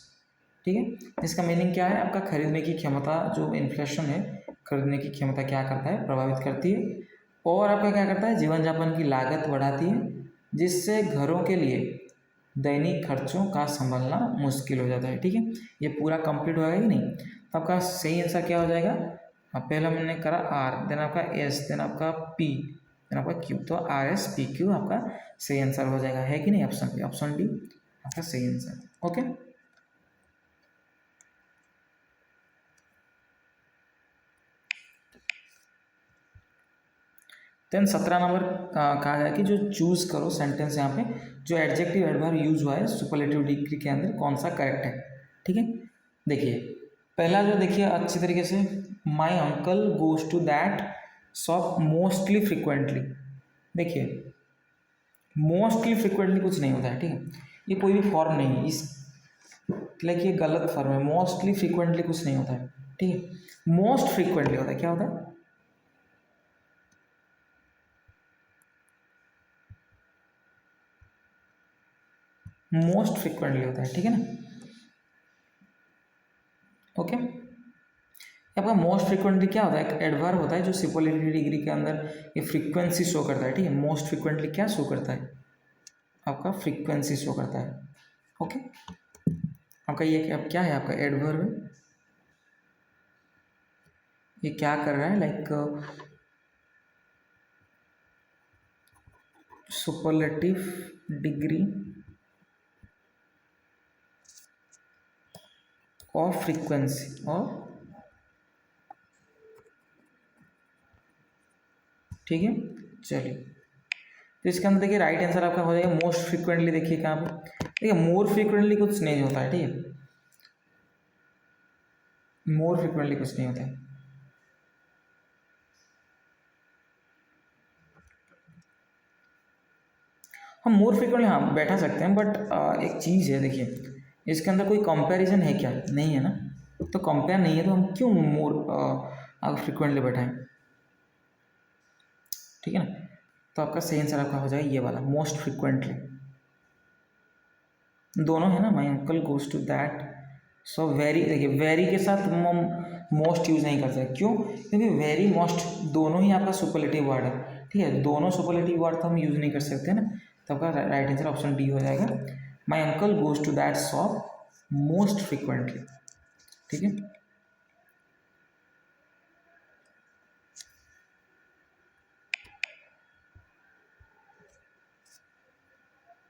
ठीक है, इसका मीनिंग क्या है, आपका खरीदने की क्षमता, जो इन्फ्लेशन है खरीदने की क्षमता क्या करता है, प्रभावित करती है, और आपका क्या करता है, जीवन यापन की लागत बढ़ाती है, जिससे घरों के लिए दैनिक खर्चों का संभालना मुश्किल हो जाता है। ठीक है, ये पूरा कंप्लीट होगा कि नहीं, तो आपका सही आंसर क्या हो जाएगा, पहले हमने करा आर, देन आपका एस, देन आपका पी, देन आपका क्यू, तो आर एस पी क्यू आपका सही आंसर हो जाएगा, है कि नहीं, ऑप्शन बी, ऑप्शन डी आपका सही आंसर। ओके, देन 17 नंबर कहा गया कि जो चूज करो सेंटेंस, यहाँ पे जो एडजेक्टिव एडवर्ब यूज हुआ है सुपरलेटिव डिग्री के अंदर कौन सा करेक्ट है। ठीक है, देखिए पहला जो देखिए अच्छी तरीके से, my uncle goes to that shop mostly frequently. देखिए मोस्टली फ्रिक्वेंटली कुछ नहीं होता है, ठीक है, ये कोई भी फॉर्म नहीं है, इस लाइक ये गलत फॉर्म है, मोस्टली फ्रिक्वेंटली कुछ नहीं होता है। ठीक है, मोस्ट फ्रिक्वेंटली होता है, क्या होता है, मोस्ट फ्रिक्वेंटली होता है। ठीक है ना, ओके, आपका मोस्ट फ्रिक्वेंटली क्या होता है, एक एडवर्ब होता है जो सुपरलेटिव डिग्री के अंदर ये फ्रीक्वेंसी शो करता है। ठीक है, मोस्ट फ्रिक्वेंटली क्या शो करता है, आपका फ्रीक्वेंसी शो करता है। ओके, आपका ये अब क्या है, आपका एडवर्ब है, ये क्या कर रहा है, like superlative degree of frequency, और ठीक है, चलिए, तो इसके अंदर देखिए राइट आंसर आपका हो जाएगा मोस्ट फ्रीक्वेंटली। देखिए कहाँ पे, देखिए मोर फ्रीक्वेंटली कुछ नहीं होता है। ठीक है, मोर फ्रीक्वेंटली कुछ नहीं होता है। हम मोर फ्रीक्वेंटली हाँ बैठा सकते हैं, बट एक चीज़ है, देखिए इसके अंदर कोई कंपैरिजन है क्या, नहीं है ना, तो कंपेयर नहीं है तो हम क्यों मोर अगर फ्रीक्वेंटली बैठाएं। ठीक है ना, तो आपका सही आंसर आपका हो जाएगा ये वाला मोस्ट फ्रीक्वेंटली, दोनों है ना, my uncle goes to that so very. देखिए वेरी के साथ हम मोस्ट यूज़ नहीं कर सकते, क्यों, क्योंकि वेरी मोस्ट दोनों ही आपका सुपरलेटिव वर्ड है। ठीक है, दोनों सुपरलेटिव वर्ड तो हम यूज़ नहीं कर सकते ना, तो आपका राइट आंसर ऑप्शन डी हो जाएगा, my uncle goes to that shop most frequently. ठीक है,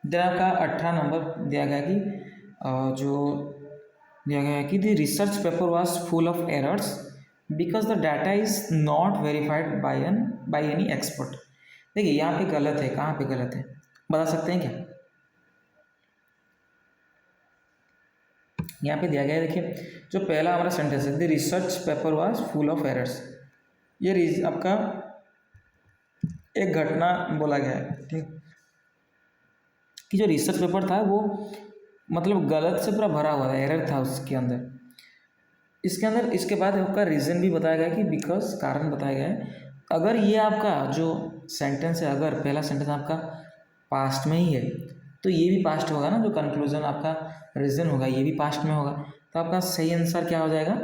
देन आपका 18 नंबर दिया गया कि जो दिया गया है कि the research paper was full of errors because the data is not verified by any expert. देखिए यहाँ पे गलत है, कहाँ पे गलत है बता सकते हैं क्या, यहाँ पे दिया गया है, देखिए जो पहला हमारा सेंटेंस है, the research paper was full of errors, ये आपका एक घटना बोला गया है। ठीक, कि जो रिसर्च पेपर था वो मतलब गलत से पूरा भरा हुआ था, एरर था उसके अंदर। इसके अंदर इसके बाद आपका रीज़न भी बताया गया कि बिकॉज, कारण बताया गया है। अगर ये आपका जो सेंटेंस है, अगर पहला सेंटेंस आपका पास्ट में ही है तो ये भी पास्ट होगा ना, जो कंक्लूजन आपका रीज़न होगा ये भी पास्ट में होगा, तो आपका सही आंसर क्या हो जाएगा,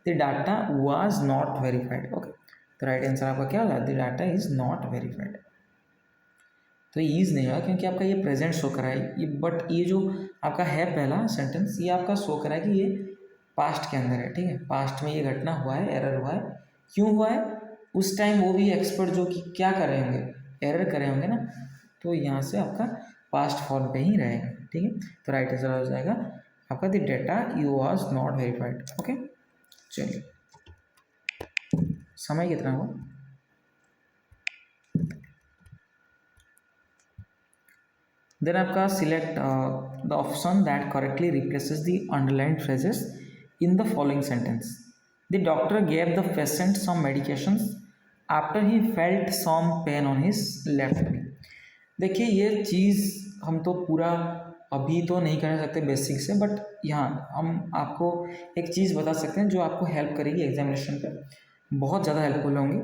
the data was not verified. Okay, तो राइट आंसर आपका क्या होगा, the data is not verified. तो ये ईज नहीं होगा क्योंकि आपका ये प्रेजेंट शो करा है ये, बट ये जो आपका है पहला सेंटेंस ये आपका शो करा है कि ये पास्ट के अंदर है। ठीक है, पास्ट में ये घटना हुआ है, एरर हुआ है, क्यों हुआ है, उस टाइम वो भी एक्सपर्ट जो कि क्या कर रहे होंगे, एरर कर रहे होंगे ना, तो यहाँ से आपका पास्ट फॉर्म पे ही रहेगा। ठीक है, तो राइट आंसर हो जाएगा आपका the data you was not verified. Okay, चलिए समय कितना हुआ, देन आपका select the option that correctly replaces the underlined phrases in the following sentence. The doctor gave the patient some medications after he felt some pain on his left knee. देखिए ये चीज़ हम तो पूरा अभी तो नहीं कर सकते बेसिक से, बट यहाँ हम आपको एक चीज़ बता सकते हैं जो आपको हेल्प करेगी एग्जामिनेशन पे, बहुत ज़्यादा हेल्पफुल होंगी।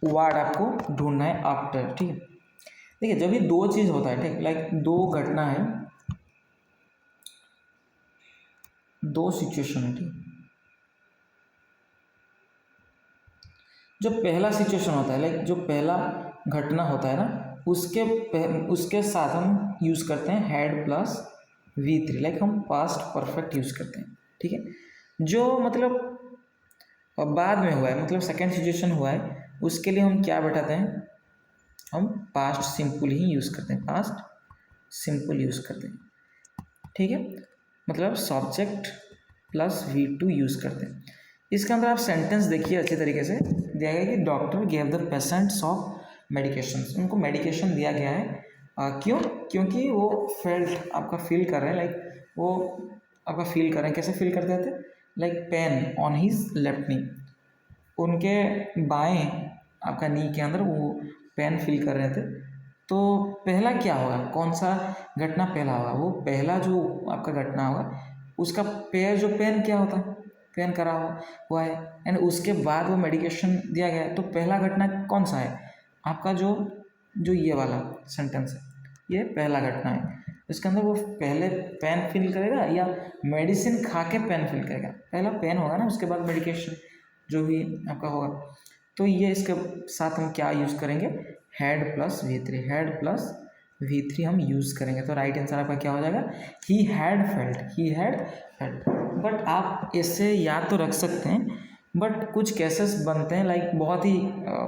वर्ड आपको ढूंढना है आफ्टर, ठीक है। देखिए जब भी दो चीज़ होता है, ठीक, लाइक दो घटना है, दो सिचुएशन है, ठीक। जो पहला सिचुएशन होता है, लाइक जो पहला घटना होता है ना, उसके साथ हम यूज़ करते हैं हैड प्लस V3, लाइक हम पास्ट परफेक्ट यूज़ करते हैं, ठीक है। जो मतलब बाद में हुआ है, मतलब सेकेंड सिचुएशन हुआ है, उसके लिए हम क्या बैठाते हैं, हम पास्ट सिंपल ही यूज़ करते हैं, पास्ट सिंपल यूज़ करते हैं, ठीक है। मतलब सब्जेक्ट प्लस V2 यूज़ करते हैं। इसके अंदर आप सेंटेंस देखिए अच्छे तरीके से, दिया गया कि doctor gave the patients of medications, उनको मेडिकेशन दिया गया है। क्यों? क्योंकि वो फेल्ट, आपका फील कर रहे हैं, लाइक वो आपका फील कर रहे हैं, कैसे फील करते थे, like pen on his left नी, उनके बाएं आपका नी के अंदर वो पेन फील कर रहे थे। तो पहला क्या होगा, कौन सा घटना पहला होगा, वो पहला जो आपका घटना होगा उसका पैर जो पेन क्या होता है, पेन करा हुआ है, एंड उसके बाद वो मेडिकेशन दिया गया है। तो पहला घटना कौन सा है, आपका जो जो ये वाला सेंटेंस है, ये पहला घटना है। इसके अंदर वो पहले पेन फील करेगा या मेडिसिन खा के पेन फील करेगा, पहला पेन होगा ना, उसके बाद मेडिकेशन जो भी आपका होगा। तो ये इसके साथ हम क्या यूज़ करेंगे, had plus V3, had plus V3 हम यूज़ करेंगे। तो राइट आंसर आपका क्या हो जाएगा, he had felt, he had felt. But आप इससे याद तो रख सकते हैं, बट कुछ केसेस बनते हैं, लाइक बहुत ही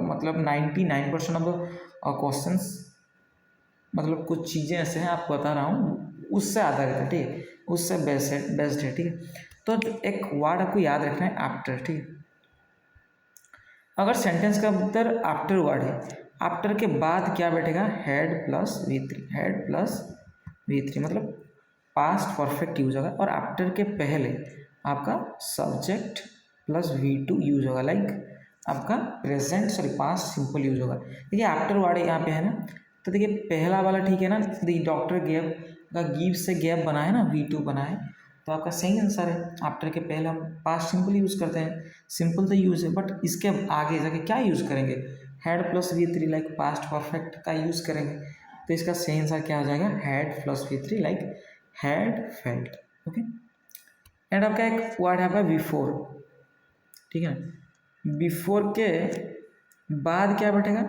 मतलब 99% ऑफ द क्वेश्चंस, मतलब कुछ चीज़ें ऐसे हैं आपको बता रहा हूँ, उससे आधारित है, ठीक है, उससे बेस्ट है, ठीक है। तो एक वर्ड आपको याद रखना है आफ्टर, ठीक है। अगर सेंटेंस का अंदर आफ्टर वर्ड है, आफ्टर के बाद क्या बैठेगा, had plus V3, had plus V3 मतलब पास्ट परफेक्ट यूज होगा, और आफ्टर के पहले आपका सब्जेक्ट प्लस V2 यूज होगा, लाइक आपका present sorry past simple use होगा। देखिए आफ्टर वर्ड यहाँ पे है ना, तो देखिए पहला वाला ठीक है ना, दी डॉक्टर गेव का गिव से गैप बना है ना, V2 बना है, तो आपका सही आंसर है। आफ्टर के पहले हम पास्ट सिंपल यूज़ करते हैं, सिंपल तो यूज़ है, बट इसके आगे जाके क्या यूज़ करेंगे, had plus V3 like past perfect का यूज़ करेंगे। तो इसका सही आंसर क्या हो जाएगा, had plus V3 like had felt, okay. And आपका एक वर्ड है आपका बिफोर, ठीक है। बिफोर के बाद क्या बैठेगा,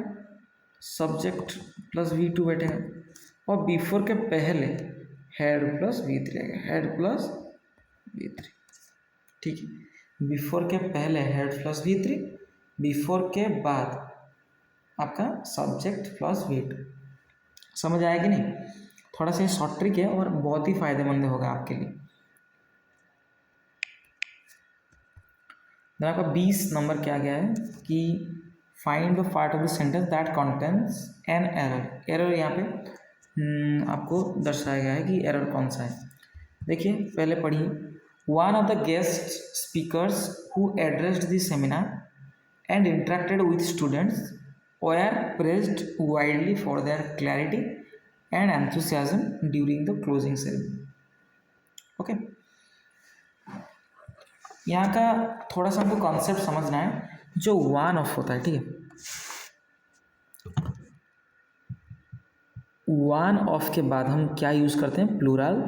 सब्जेक्ट प्लस V2 बैठेगा, और बिफोर के पहले हैड प्लस V3 आएगा, हैड प्लस V3, ठीक है। बिफोर के पहले हैड प्लस V3, बिफोर के बाद आपका सब्जेक्ट प्लस V2। समझ आया कि नहीं, थोड़ा सा शॉर्ट ट्रिक है और बहुत ही फायदेमंद होगा आपके लिए। आपका 20 नंबर क्या गया है कि find the part of the sentence that contains an error. Error यहाँ पे आपको दर्शाया गया है कि एरर कौन सा है। देखिए पहले पढ़िए, one of the guest speakers who addressed the seminar and interacted with students were praised widely for their clarity and enthusiasm during the closing ceremony. Okay, यहाँ का थोड़ा सा हमको कॉन्सेप्ट समझना है, जो वन ऑफ होता है, ठीक है, वन ऑफ के बाद हम क्या यूज़ करते हैं, प्लूरल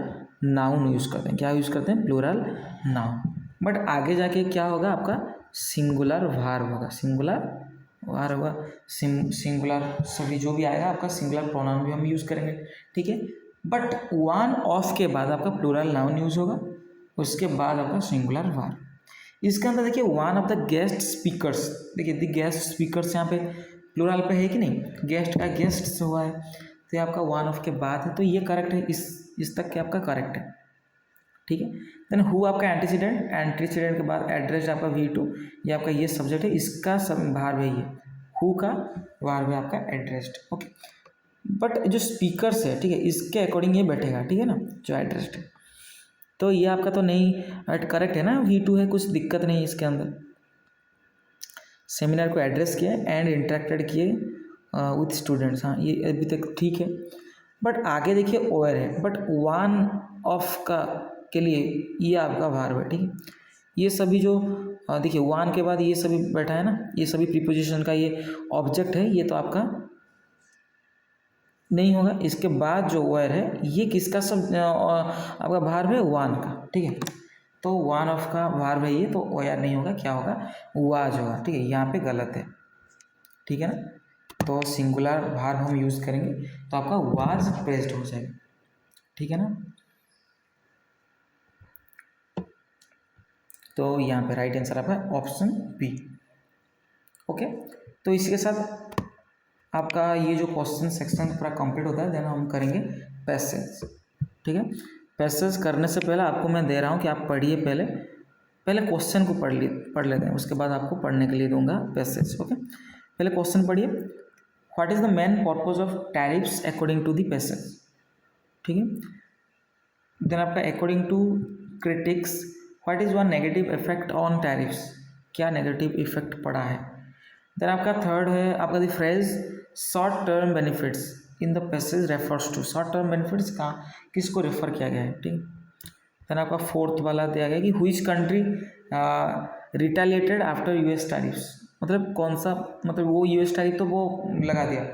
नाउन यूज़ करते हैं। क्या यूज़ करते हैं, प्लूरल नाउन। बट आगे जाके क्या होगा, आपका सिंगुलर वर्ब होगा, सिंगुलर वार होगा, सिंगुलर सभी जो भी आएगा आपका सिंगुलर प्रोनाउन भी हम यूज़ करेंगे, ठीक है। बट वन ऑफ के बाद आपका प्लूरल नाउन यूज़ होगा, उसके बाद आपका सिंगुलर वर्ब। इसके अंदर देखिए one of the guest speakers, देखिए द गेस्ट स्पीकर्स यहाँ पे प्लूरल पे है कि नहीं, गेस्ट का गेस्ट से हुआ है, तो ये आपका वन ऑफ के बाद है, तो ये करेक्ट है, इस तक के आपका करेक्ट है, ठीक है। देन हु आपका एंटीसीडेंट, एंटीसीडेंट के बाद एड्रेस आपका V2, ये आपका ये सब्जेक्ट है, इसका सब भार है, ये हु का वर्ब है आपका एड्रेस्ड, ओके। बट जो स्पीकर्स है, ठीक है, इसके अकॉर्डिंग ये बैठेगा, ठीक है ना, जो एड्रेस्ड है। तो ये आपका तो नहीं करेक्ट है ना, V2 है, कुछ दिक्कत नहीं इसके अंदर। सेमिनार को एड्रेस किया एंड इंटरेक्टेड किए विथ स्टूडेंट्स, हाँ ये अभी तक ठीक है। बट आगे देखिए ओयर है, बट वन ऑफ का के लिए ये आपका वर्ब है, ठीक है। ये सभी जो देखिए वन के बाद ये सभी बैठा है ना, ये सभी प्रीपोजिशन का ये ऑब्जेक्ट है, ये तो आपका नहीं होगा। इसके बाद जो वायर है ये किसका सब आपका वर्ब है, वन का, ठीक है। तो वन ऑफ का वर्ब है ये, तो वायर नहीं होगा, क्या होगा, वाज होगा, ठीक है। यहाँ पे गलत है, ठीक है ना। तो सिंगुलर वर्ब हम यूज़ करेंगे तो आपका वाज प्रेस्ड हो जाएगा, ठीक है ना। तो यहाँ पे राइट आंसर आपका ऑप्शन बी। ओके, तो इसी के साथ आपका ये जो क्वेश्चन सेक्शन पूरा कंप्लीट होता है, देन हम करेंगे पैसेज, ठीक है। पैसेज करने से पहले आपको मैं दे रहा हूँ कि आप पढ़िए, पहले क्वेश्चन को पढ़ लेते हैं, उसके बाद आपको पढ़ने के लिए दूंगा पैसेज। ओके, पहले क्वेश्चन पढ़िए। What is the main purpose of tariffs according to the passage, ठीक है। देन आपका according to critics what is one negative effect on tariffs, क्या नेगेटिव इफेक्ट पड़ा है। देन आपका थर्ड है आपका the phrase short term benefits in the passage refers to, short term benefits का किसको रेफर किया गया है, ठीक। देन आपका फोर्थ वाला दिया गया कि which country retaliated after US tariffs, मतलब कौन सा, मतलब वो यूएस टैरिफ तो वो लगा दिया,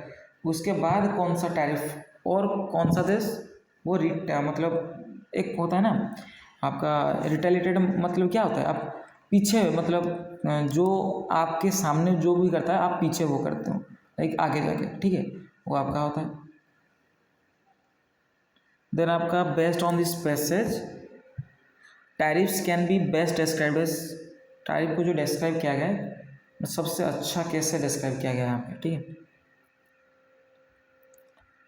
उसके बाद कौन सा टैरिफ और कौन सा देश वो मतलब एक होता है ना आपका रिटेलिएटेड, मतलब क्या होता है, आप पीछे, मतलब जो आपके सामने जो भी करता है आप पीछे वो करते हो, लाइक आगे जाके, ठीक है, वो आपका होता है। देन आपका based on this passage tariffs can be best describe as, tariff को जो डिस्क्राइब किया गया है सबसे अच्छा कैसे डिस्क्राइब किया गया है यहाँ पे, ठीक है।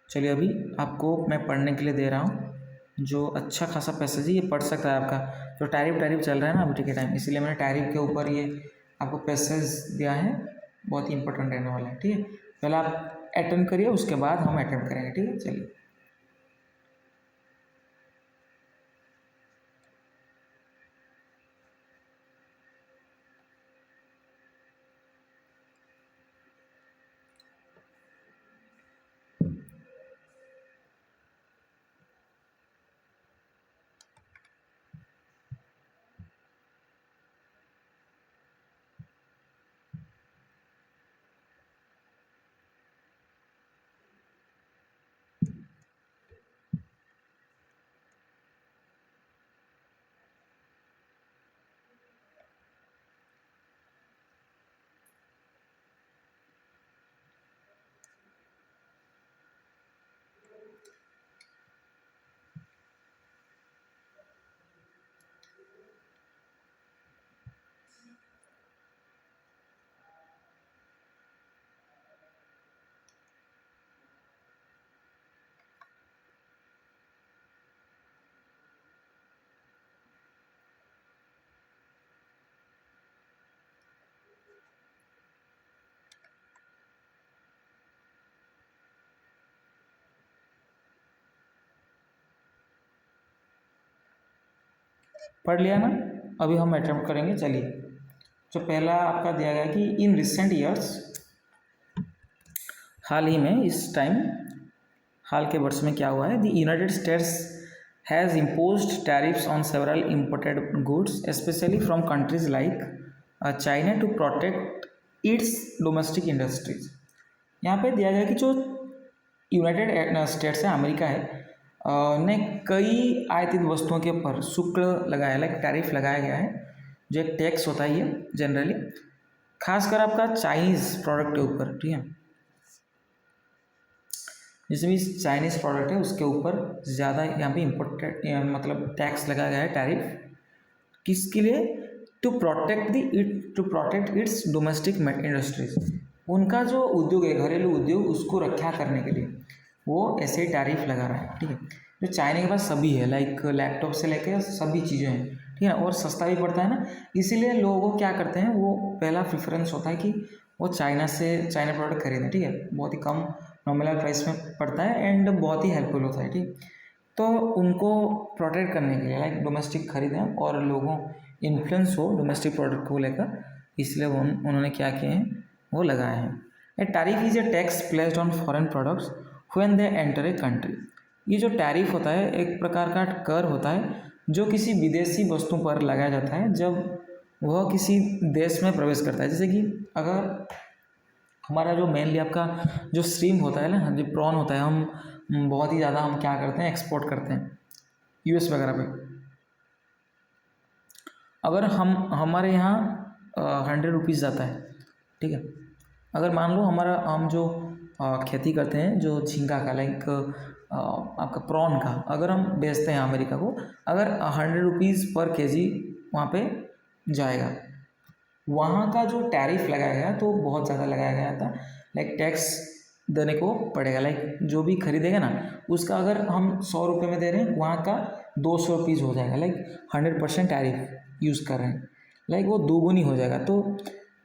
चलिए अभी आपको मैं पढ़ने के लिए दे रहा हूँ, जो अच्छा खासा पैसेज है ये पढ़ सकता है आपका, जो टैरिफ चल रहा है ना अभी के टाइम, इसीलिए मैंने टैरिफ के ऊपर ये आपको पैसेज दिया है, बहुत ही इंपॉर्टेंट रहने वाला है, ठीक है। पहले आप अटेम्प्ट करिए, उसके बाद हम अटेम्प्ट करेंगे, ठीक है। चलिए पढ़ लिया ना, अभी हम अटेम्प्ट करेंगे। चलिए, जो पहला आपका दिया गया कि इन रिसेंट ईयर्स, हाल ही में, इस टाइम हाल के वर्ष में क्या हुआ है, the United States has imposed tariffs on several imported goods specially from countries like China to protect its domestic industries. यहाँ पे दिया गया कि जो यूनाइटेड स्टेट्स है, अमेरिका है, ने कई आयातित वस्तुओं के ऊपर शुल्क लगाया, लाइक टैरिफ लगाया गया है, जो एक टैक्स होता है ये जनरली, खासकर आपका चाइनीज़ प्रोडक्ट के ऊपर, ठीक है। जिसमें भी चाइनीज़ प्रोडक्ट है उसके ऊपर ज़्यादा यहाँ पे इम्पोर्टेड मतलब टैक्स लगाया गया है, टैरिफ, किसके लिए, to protect its domestic industries, उनका जो उद्योग है, घरेलू उद्योग, उसको रक्षा करने के लिए वो ऐसे ही टैरिफ लगा रहा है, ठीक है। जो चाइना के पास सभी है, लाइक लैपटॉप से लेकर सभी चीज़ें हैं, ठीक है ना, और सस्ता भी पड़ता है ना, इसीलिए लोग क्या करते हैं, वो पहला प्रेफरेंस होता है कि वो चाइना प्रोडक्ट खरीदें, ठीक है। बहुत ही कम नॉमिनल प्राइस में पड़ता है एंड बहुत ही हेल्पफुल होता है, ठीक। तो उनको प्रोटेक्ट करने के लिए लाइक डोमेस्टिक खरीदें और लोगों इन्फ्लुएंस हो डोमेस्टिक प्रोडक्ट को लेकर, इसलिए उन्होंने क्या किए हैं, वो लगाए हैं। A tariff is a tax placed on foreign products when they enter a country. ये जो टैरिफ होता है एक प्रकार का कर होता है जो किसी विदेशी वस्तु पर लगाया जाता है जब वह किसी देश में प्रवेश करता है। जैसे कि अगर हमारा जो मेनली आपका जो स्ट्रीम होता है ना, जो प्रॉन होता है, हम बहुत ही ज़्यादा हम क्या करते हैं, एक्सपोर्ट करते हैं यूएस वगैरह पे। अगर हमारे यहाँ 100 रुपीज़ जाता है, ठीक है, अगर मान लो हम जो खेती करते हैं जो झींगा का लाइक आपका प्रॉन का, अगर हम बेचते हैं अमेरिका को, अगर 100 रुपीज़ पर केजी वहाँ पे जाएगा, वहाँ का जो टैरिफ लगाया गया तो बहुत ज़्यादा लगाया गया था, लाइक टैक्स देने को पड़ेगा। लाइक जो भी खरीदेगा ना उसका अगर हम 100 रुपये में दे रहे हैं, वहाँ का 200 रुपीज़ हो जाएगा। लाइक 100% टैरिफ यूज़ कर रहे हैं, लाइक वो दोगुनी हो जाएगा। तो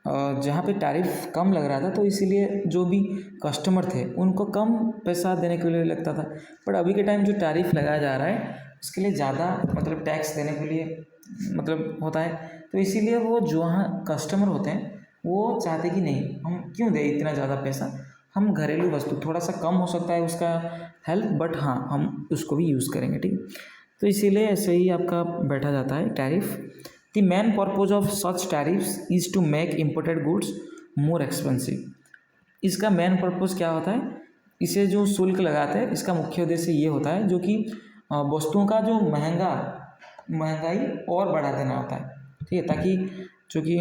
जहाँ पे टैरिफ कम लग रहा था तो इसीलिए जो भी कस्टमर थे उनको कम पैसा देने के लिए लगता था, बट अभी के टाइम जो टैरिफ लगाया जा रहा है उसके लिए ज़्यादा मतलब टैक्स देने के लिए मतलब होता है। तो इसीलिए वो जो वहाँ कस्टमर होते हैं वो चाहते कि नहीं, हम क्यों दें इतना ज़्यादा पैसा, हम घरेलू वस्तु थोड़ा सा कम हो सकता है उसका हेल्प, बट हाँ हम उसको भी यूज़ करेंगे, ठीक। तो इसीलिए ऐसे ही आपका बैठा जाता है tariff. The main purpose of such tariffs is to make imported goods more expensive. इसका मेन पर्पज़ क्या होता है, इसे जो शुल्क लगाते हैं इसका मुख्य उद्देश्य ये होता है जो कि वस्तुओं का जो महंगाई और बढ़ा देना होता है, ठीक है, ताकि जो कि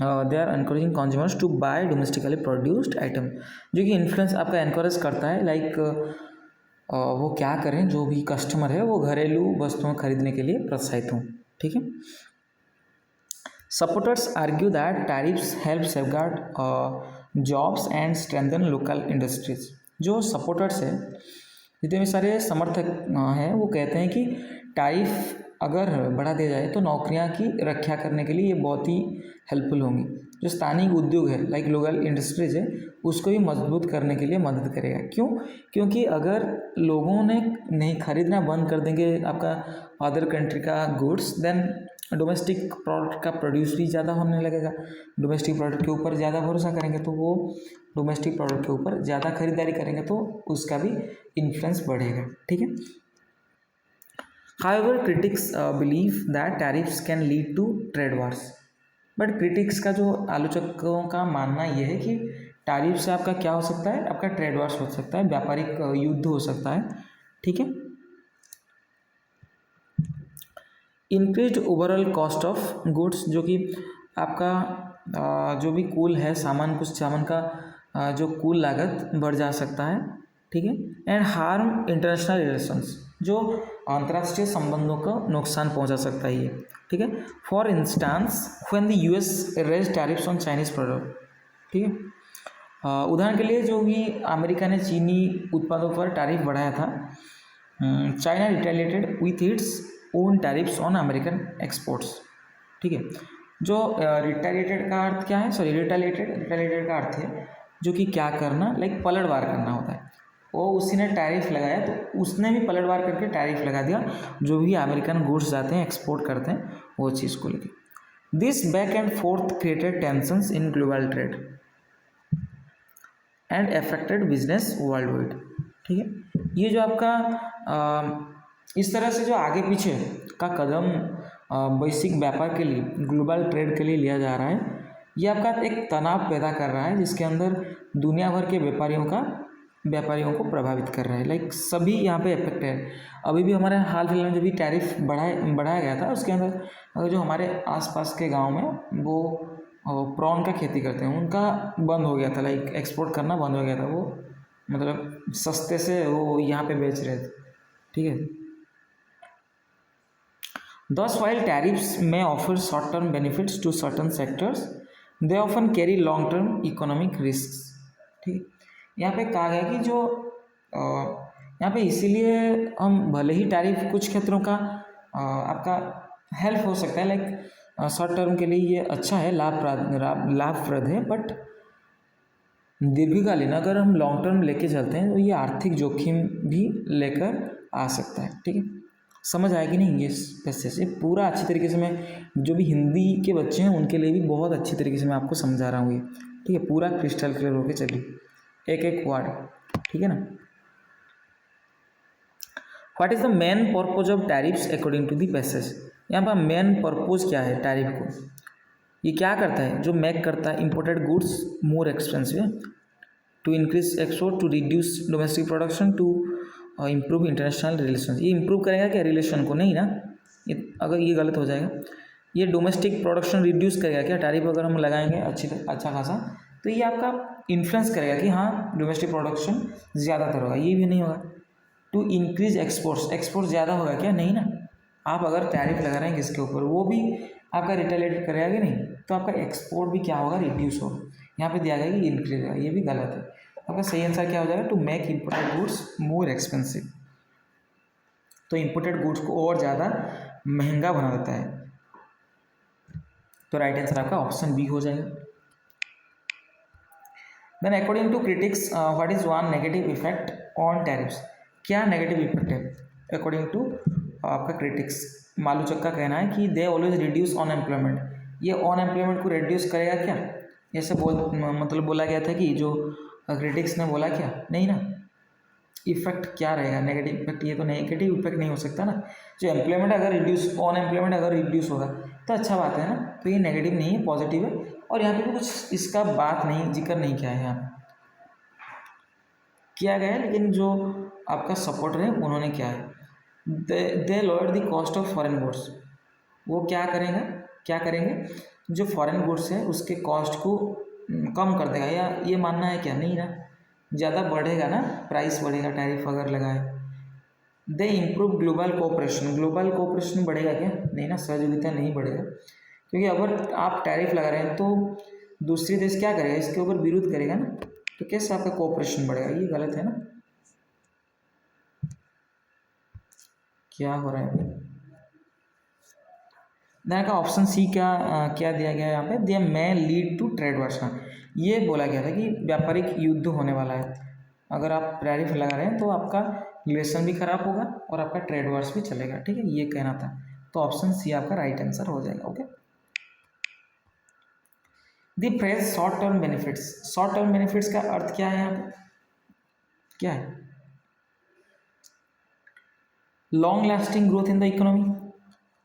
they are encouraging consumers to buy domestically produced item, जो कि इन्फ्लुएंस आपका एनकरेज करता है। लाइक वो क्या करें, जो भी कस्टमर है वो घरेलू वस्तुएं खरीदने के लिए प्रोत्साहित हों, ठीक है। Supporters argue that tariffs help safeguard jobs and strengthen local industries. जो सपोर्टर्स है, जितने भी सारे समर्थक हैं, वो कहते हैं कि टैरिफ अगर बढ़ा दिया जाए तो नौकरियां की रक्षा करने के लिए ये बहुत ही हेल्पफुल होंगी। जो स्थानीय उद्योग है लाइक लोकल इंडस्ट्रीज है उसको भी मजबूत करने के लिए मदद करेगा। क्यों? क्योंकि अगर लोगों ने नहीं खरीदना बंद कर देंगे आपका अदर कंट्री का गुड्स, देन डोमेस्टिक प्रोडक्ट का प्रोड्यूस भी ज़्यादा होने लगेगा। डोमेस्टिक प्रोडक्ट के ऊपर ज़्यादा भरोसा करेंगे तो वो डोमेस्टिक प्रोडक्ट के ऊपर ज़्यादा खरीदारी करेंगे तो उसका भी इन्फ्लुएंस बढ़ेगा, ठीक है। However, critics believe that tariffs can lead to trade wars. But critics का जो आलोचकों का मानना यह है कि टैरिफ से आपका क्या हो सकता है, आपका ट्रेड वार्स हो सकता है, व्यापारिक युद्ध हो सकता है, ठीक है। Increased overall cost of goods, जो कि आपका जो भी कुल है सामान, कुछ सामान का जो कुल लागत बढ़ जा सकता है, ठीक है। एंड हार्म इंटरनेशनल रिलेशंस, जो अंतर्राष्ट्रीय संबंधों को नुकसान पहुंचा सकता है ये, ठीक है। For instance when the US raise tariffs on Chinese product, ठीक है। उदाहरण के लिए जो भी अमेरिका ने चीनी उत्पादों पर टैरिफ बढ़ाया था, China retaliated with its own tariffs on American exports, ठीक है। जो रिटेलिएटेड का अर्थ क्या है, सॉरी रिटेलिएटेड का अर्थ है जो कि क्या करना, लाइक पलटवार करना होता है। वो उसी ने टैरिफ लगाया तो उसने भी पलटवार करके टैरिफ लगा दिया जो भी अमेरिकन गुड्स जाते हैं एक्सपोर्ट करते हैं वो चीज़ को लेकर। This back and fourth created tensions in global trade and affected business world wide, ठीक है। ये जो आपका इस तरह से जो आगे पीछे का कदम वैश्विक व्यापार के लिए, ग्लोबल ट्रेड के लिए लिया जा रहा है, ये आपका एक तनाव पैदा कर रहा है जिसके अंदर दुनिया भर के व्यापारियों को प्रभावित कर रहा है। लाइक सभी यहाँ पे इफेक्ट है। अभी भी हमारे हाल फिलहाल में जो भी टैरिफ बढ़ाया गया था उसके अंदर अगर जो हमारे आसपास के गांव में वो प्रॉन का खेती करते हैं उनका बंद हो गया था, लाइक एक्सपोर्ट करना बंद हो गया था। वो मतलब सस्ते से वो यहाँ पे बेच रहे थे, ठीक है। Thus, while tariffs may offer short-term benefits to certain sectors, they often carry long-term economic risks, ठीक। यहाँ पे कहा गया कि जो यहाँ पे इसीलिए हम भले ही टैरिफ कुछ क्षेत्रों का आपका हेल्प हो सकता है, लाइक शॉर्ट टर्म के लिए ये अच्छा है, लाभप्रद है, बट दीर्घकालीन अगर हम लॉन्ग टर्म लेके चलते हैं तो ये आर्थिक जोखिम भी लेकर आ सकता है, ठीक है। समझ आएगी नहीं ये पैसे से पूरा अच्छी तरीके से, मैं जो भी हिंदी के बच्चे हैं उनके लिए भी बहुत अच्छी तरीके से मैं आपको समझा रहा हूँ ये, ठीक है। पूरा क्रिस्टल क्लियर होके चलिए एक एक वर्ड। ठीक है ना। What is the main purpose of tariffs according to the passage. यहाँ पर मेन पर्पज क्या है टैरिफ को, ये क्या करता है, जो मेक करता है imported goods more expensive, to increase export, to reduce domestic production, to improve international relation. ये इम्प्रूव करेगा क्या रिलेशन को, नहीं ना, ये अगर ये गलत हो जाएगा। ये डोमेस्टिक प्रोडक्शन रिड्यूस करेगा क्या, टैरिफ अगर हम लगाएंगे अच्छा खासा, तो ये आपका इन्फ्लुएंस करेगा कि हाँ डोमेस्टिक प्रोडक्शन ज़्यादातर होगा, ये भी नहीं होगा। टू इंक्रीज एक्सपोर्ट्स, एक्सपोर्ट ज़्यादा होगा क्या, नहीं ना। आप अगर टैरिफ लगा रहे हैं किसके ऊपर, वो भी आपका रिटेलिएट करेगा कि नहीं, तो आपका एक्सपोर्ट भी क्या होगा, रिड्यूस होगा। यहाँ पे दिया गया कि इंक्रीज होगा, ये भी गलत है। आपका सही आंसर क्या हो जाएगा, to make imported goods more expensive. तो इम्पोर्टेड गुड्स को और ज़्यादा महंगा बना देता है। तो राइट आंसर आपका ऑप्शन बी हो जाएगा। Then according to critics what is one negative effect on tariffs. क्या नेगेटिव इफेक्ट है अकॉर्डिंग टू आपका क्रिटिक्स। मालूचक का कहना है कि दे ऑलवेज रिड्यूस अनएम्प्लॉयमेंट, ये अनएम्प्लॉयमेंट को रिड्यूस करेगा क्या, ऐसे मतलब बोला गया था कि जो क्रिटिक्स ने बोला क्या, नहीं ना। इफेक्ट क्या रहेगा, नेगेटिव इफेक्ट, ये तो नेगेटिव इफेक्ट नहीं हो सकता ना। जो एम्प्लॉयमेंट अगर रिड्यूस, अनएम्प्लॉयमेंट अगर रिड्यूस होगा तो अच्छा बात है ना, तो ये नेगेटिव नहीं है, पॉजिटिव है। और यहाँ पे भी कुछ इसका बात नहीं, जिक्र नहीं किया है, यहाँ किया गया है, लेकिन जो आपका सपोर्टर है उन्होंने क्या है, they lower the cost of foreign goods. वो क्या करेंगे, जो फॉरेन गुड्स है उसके कॉस्ट को कम कर देगा, या ये मानना है क्या, नहीं ना, ज़्यादा बढ़ेगा ना, प्राइस बढ़ेगा टैरिफ अगर लगाए। दे improve global cooperation, global cooperation बढ़ेगा क्या, नहीं ना, सहयोगिता नहीं बढ़ेगा। क्योंकि अगर आप टैरिफ लगा रहे हैं तो दूसरी देश क्या करेगा, इसके ऊपर विरोध करेगा ना, तो कैसे आपका कोऑपरेशन बढ़ेगा, ये गलत है ना। क्या हो रहा है अभी, देन का ऑप्शन सी क्या दिया गया है यहाँ पे, they may lead to trade wars. हाँ, ये बोला गया था कि व्यापारिक युद्ध होने वाला है, अगर आप टैरिफ लगा रहे हैं तो आपका रिलेशन भी खराब होगा और आपका ट्रेड वार्स भी चलेगा, ठीक है, ये कहना था। तो ऑप्शन सी आपका राइट आंसर हो जाएगा। Okay, the phrase short term benefits, short term benefits का अर्थ क्या है यहाँ पे, क्या है, long lasting growth in the economy.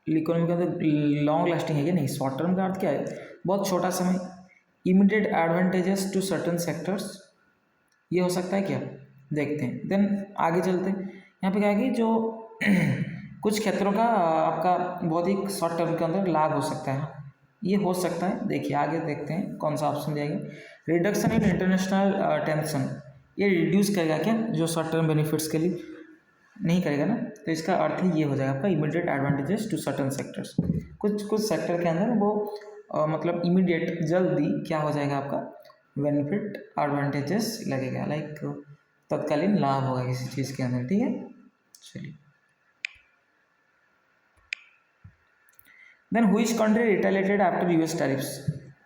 Economy का अंदर लॉन्ग लास्टिंग है क्या, नहीं। शॉर्ट टर्म का अर्थ क्या है, बहुत छोटा समय, immediate advantages to certain sectors, ये हो सकता है क्या, देखते हैं। देन आगे चलते हैं, यहाँ पे क्या है कि जो कुछ क्षेत्रों का आपका बहुत ही शॉर्ट टर्म के अंदर लाभ हो सकता है, ये हो सकता है। देखिए आगे देखते हैं कौन सा ऑप्शन दिया गया, रिडक्शन इन इंटरनेशनल टेंशन, ये रिड्यूस करेगा क्या, जो शॉर्ट टर्म बेनिफिट्स के लिए नहीं करेगा ना, तो इसका अर्थ ही ये हो जाएगा आपका immediate advantages to certain sectors. कुछ सेक्टर के अंदर वो मतलब इमीडिएट जल्दी क्या हो जाएगा आपका बेनिफिट एडवांटेजेस लगेगा, लाइक तत्कालीन लाभ होगा किसी चीज़ के अंदर, ठीक है। चलिए, then which country retaliated after US tariffs,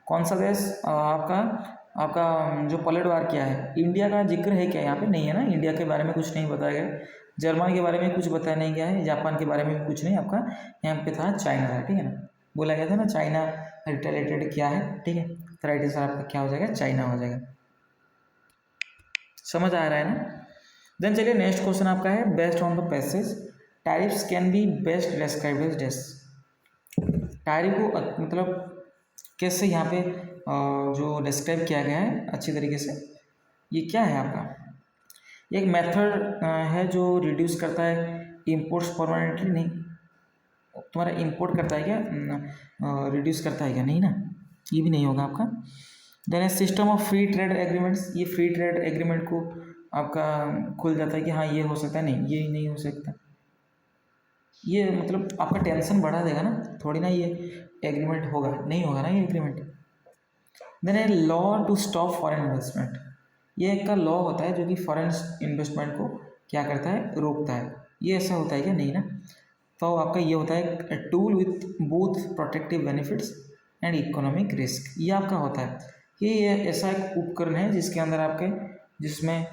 कौन सा देश आपका जो पलटवार किया है। इंडिया का जिक्र है क्या यहाँ पे, नहीं है ना, इंडिया के बारे में कुछ नहीं बताया गया, जर्मन के बारे में कुछ बताया नहीं गया है, जापान के बारे में भी कुछ नहीं, आपका यहाँ पे था चाइना था, ठीक है ना, बोला गया था ना चाइना रिटेलिएटेड क्या है, ठीक है। तो राइट आंसर आपका क्या हो जाएगा, चाइना हो जाएगा। समझ आ रहा है ना। देन चलिए नेक्स्ट क्वेश्चन आपका है, based on the passage tariffs can be best described as this. Tariff को मतलब कैसे यहाँ पे जो डिस्क्राइब किया गया है अच्छी तरीके से, ये क्या है आपका, एक मेथड है जो रिड्यूस करता है इम्पोर्ट्स परमानेंटली, नहीं तुम्हारा इंपोर्ट करता है क्या, रिड्यूस करता है क्या, नहीं ना, ये भी नहीं होगा आपका। Then a system of free trade agreements, ये फ्री ट्रेड एग्रीमेंट को आपका खुल जाता है कि हाँ ये हो सकता है, नहीं ये नहीं हो सकता, ये मतलब आपका टेंशन बढ़ा देगा ना, थोड़ी ना ये एग्रीमेंट होगा, नहीं होगा ना ये agreement. Then a law to stop foreign investment, ये एक का लॉ होता है जो कि फॉरेन इन्वेस्टमेंट को क्या करता है, रोकता है, ये ऐसा होता है क्या, नहीं ना। तो आपका ये होता है tool with both protective benefits and economic risk, ये आपका होता है कि ये ऐसा एक उपकरण है जिसके अंदर आपके जिसमें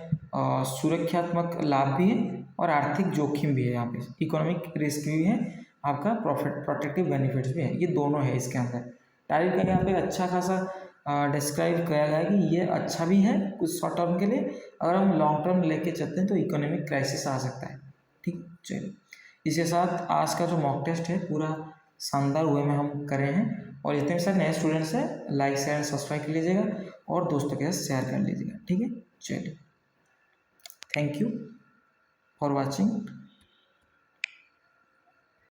सुरक्षात्मक लाभ भी है और आर्थिक जोखिम भी है, यहाँ पे इकोनॉमिक रिस्क भी है, आपका प्रोटेक्टिव बेनिफिट्स भी है, ये दोनों है इसके अंदर। टैरिफ का यहाँ पे अच्छा खासा डिस्क्राइब किया गया है कि ये अच्छा भी है कुछ शॉर्ट टर्म के लिए, अगर हम लॉन्ग टर्म लेके चलते हैं तो इकोनॉमिक क्राइसिस आ सकता है। ठीक, चलिए इसके साथ आज का जो मॉक टेस्ट है पूरा शानदार वे में हम करे हैं। और जितने भी सारे नए स्टूडेंट्स हैं लाइक शेयर एंड सब्सक्राइब कर लीजिएगा और दोस्तों के साथ शेयर कर लीजिएगा। ठीक है, चलिए थैंक यू फॉर वॉचिंग।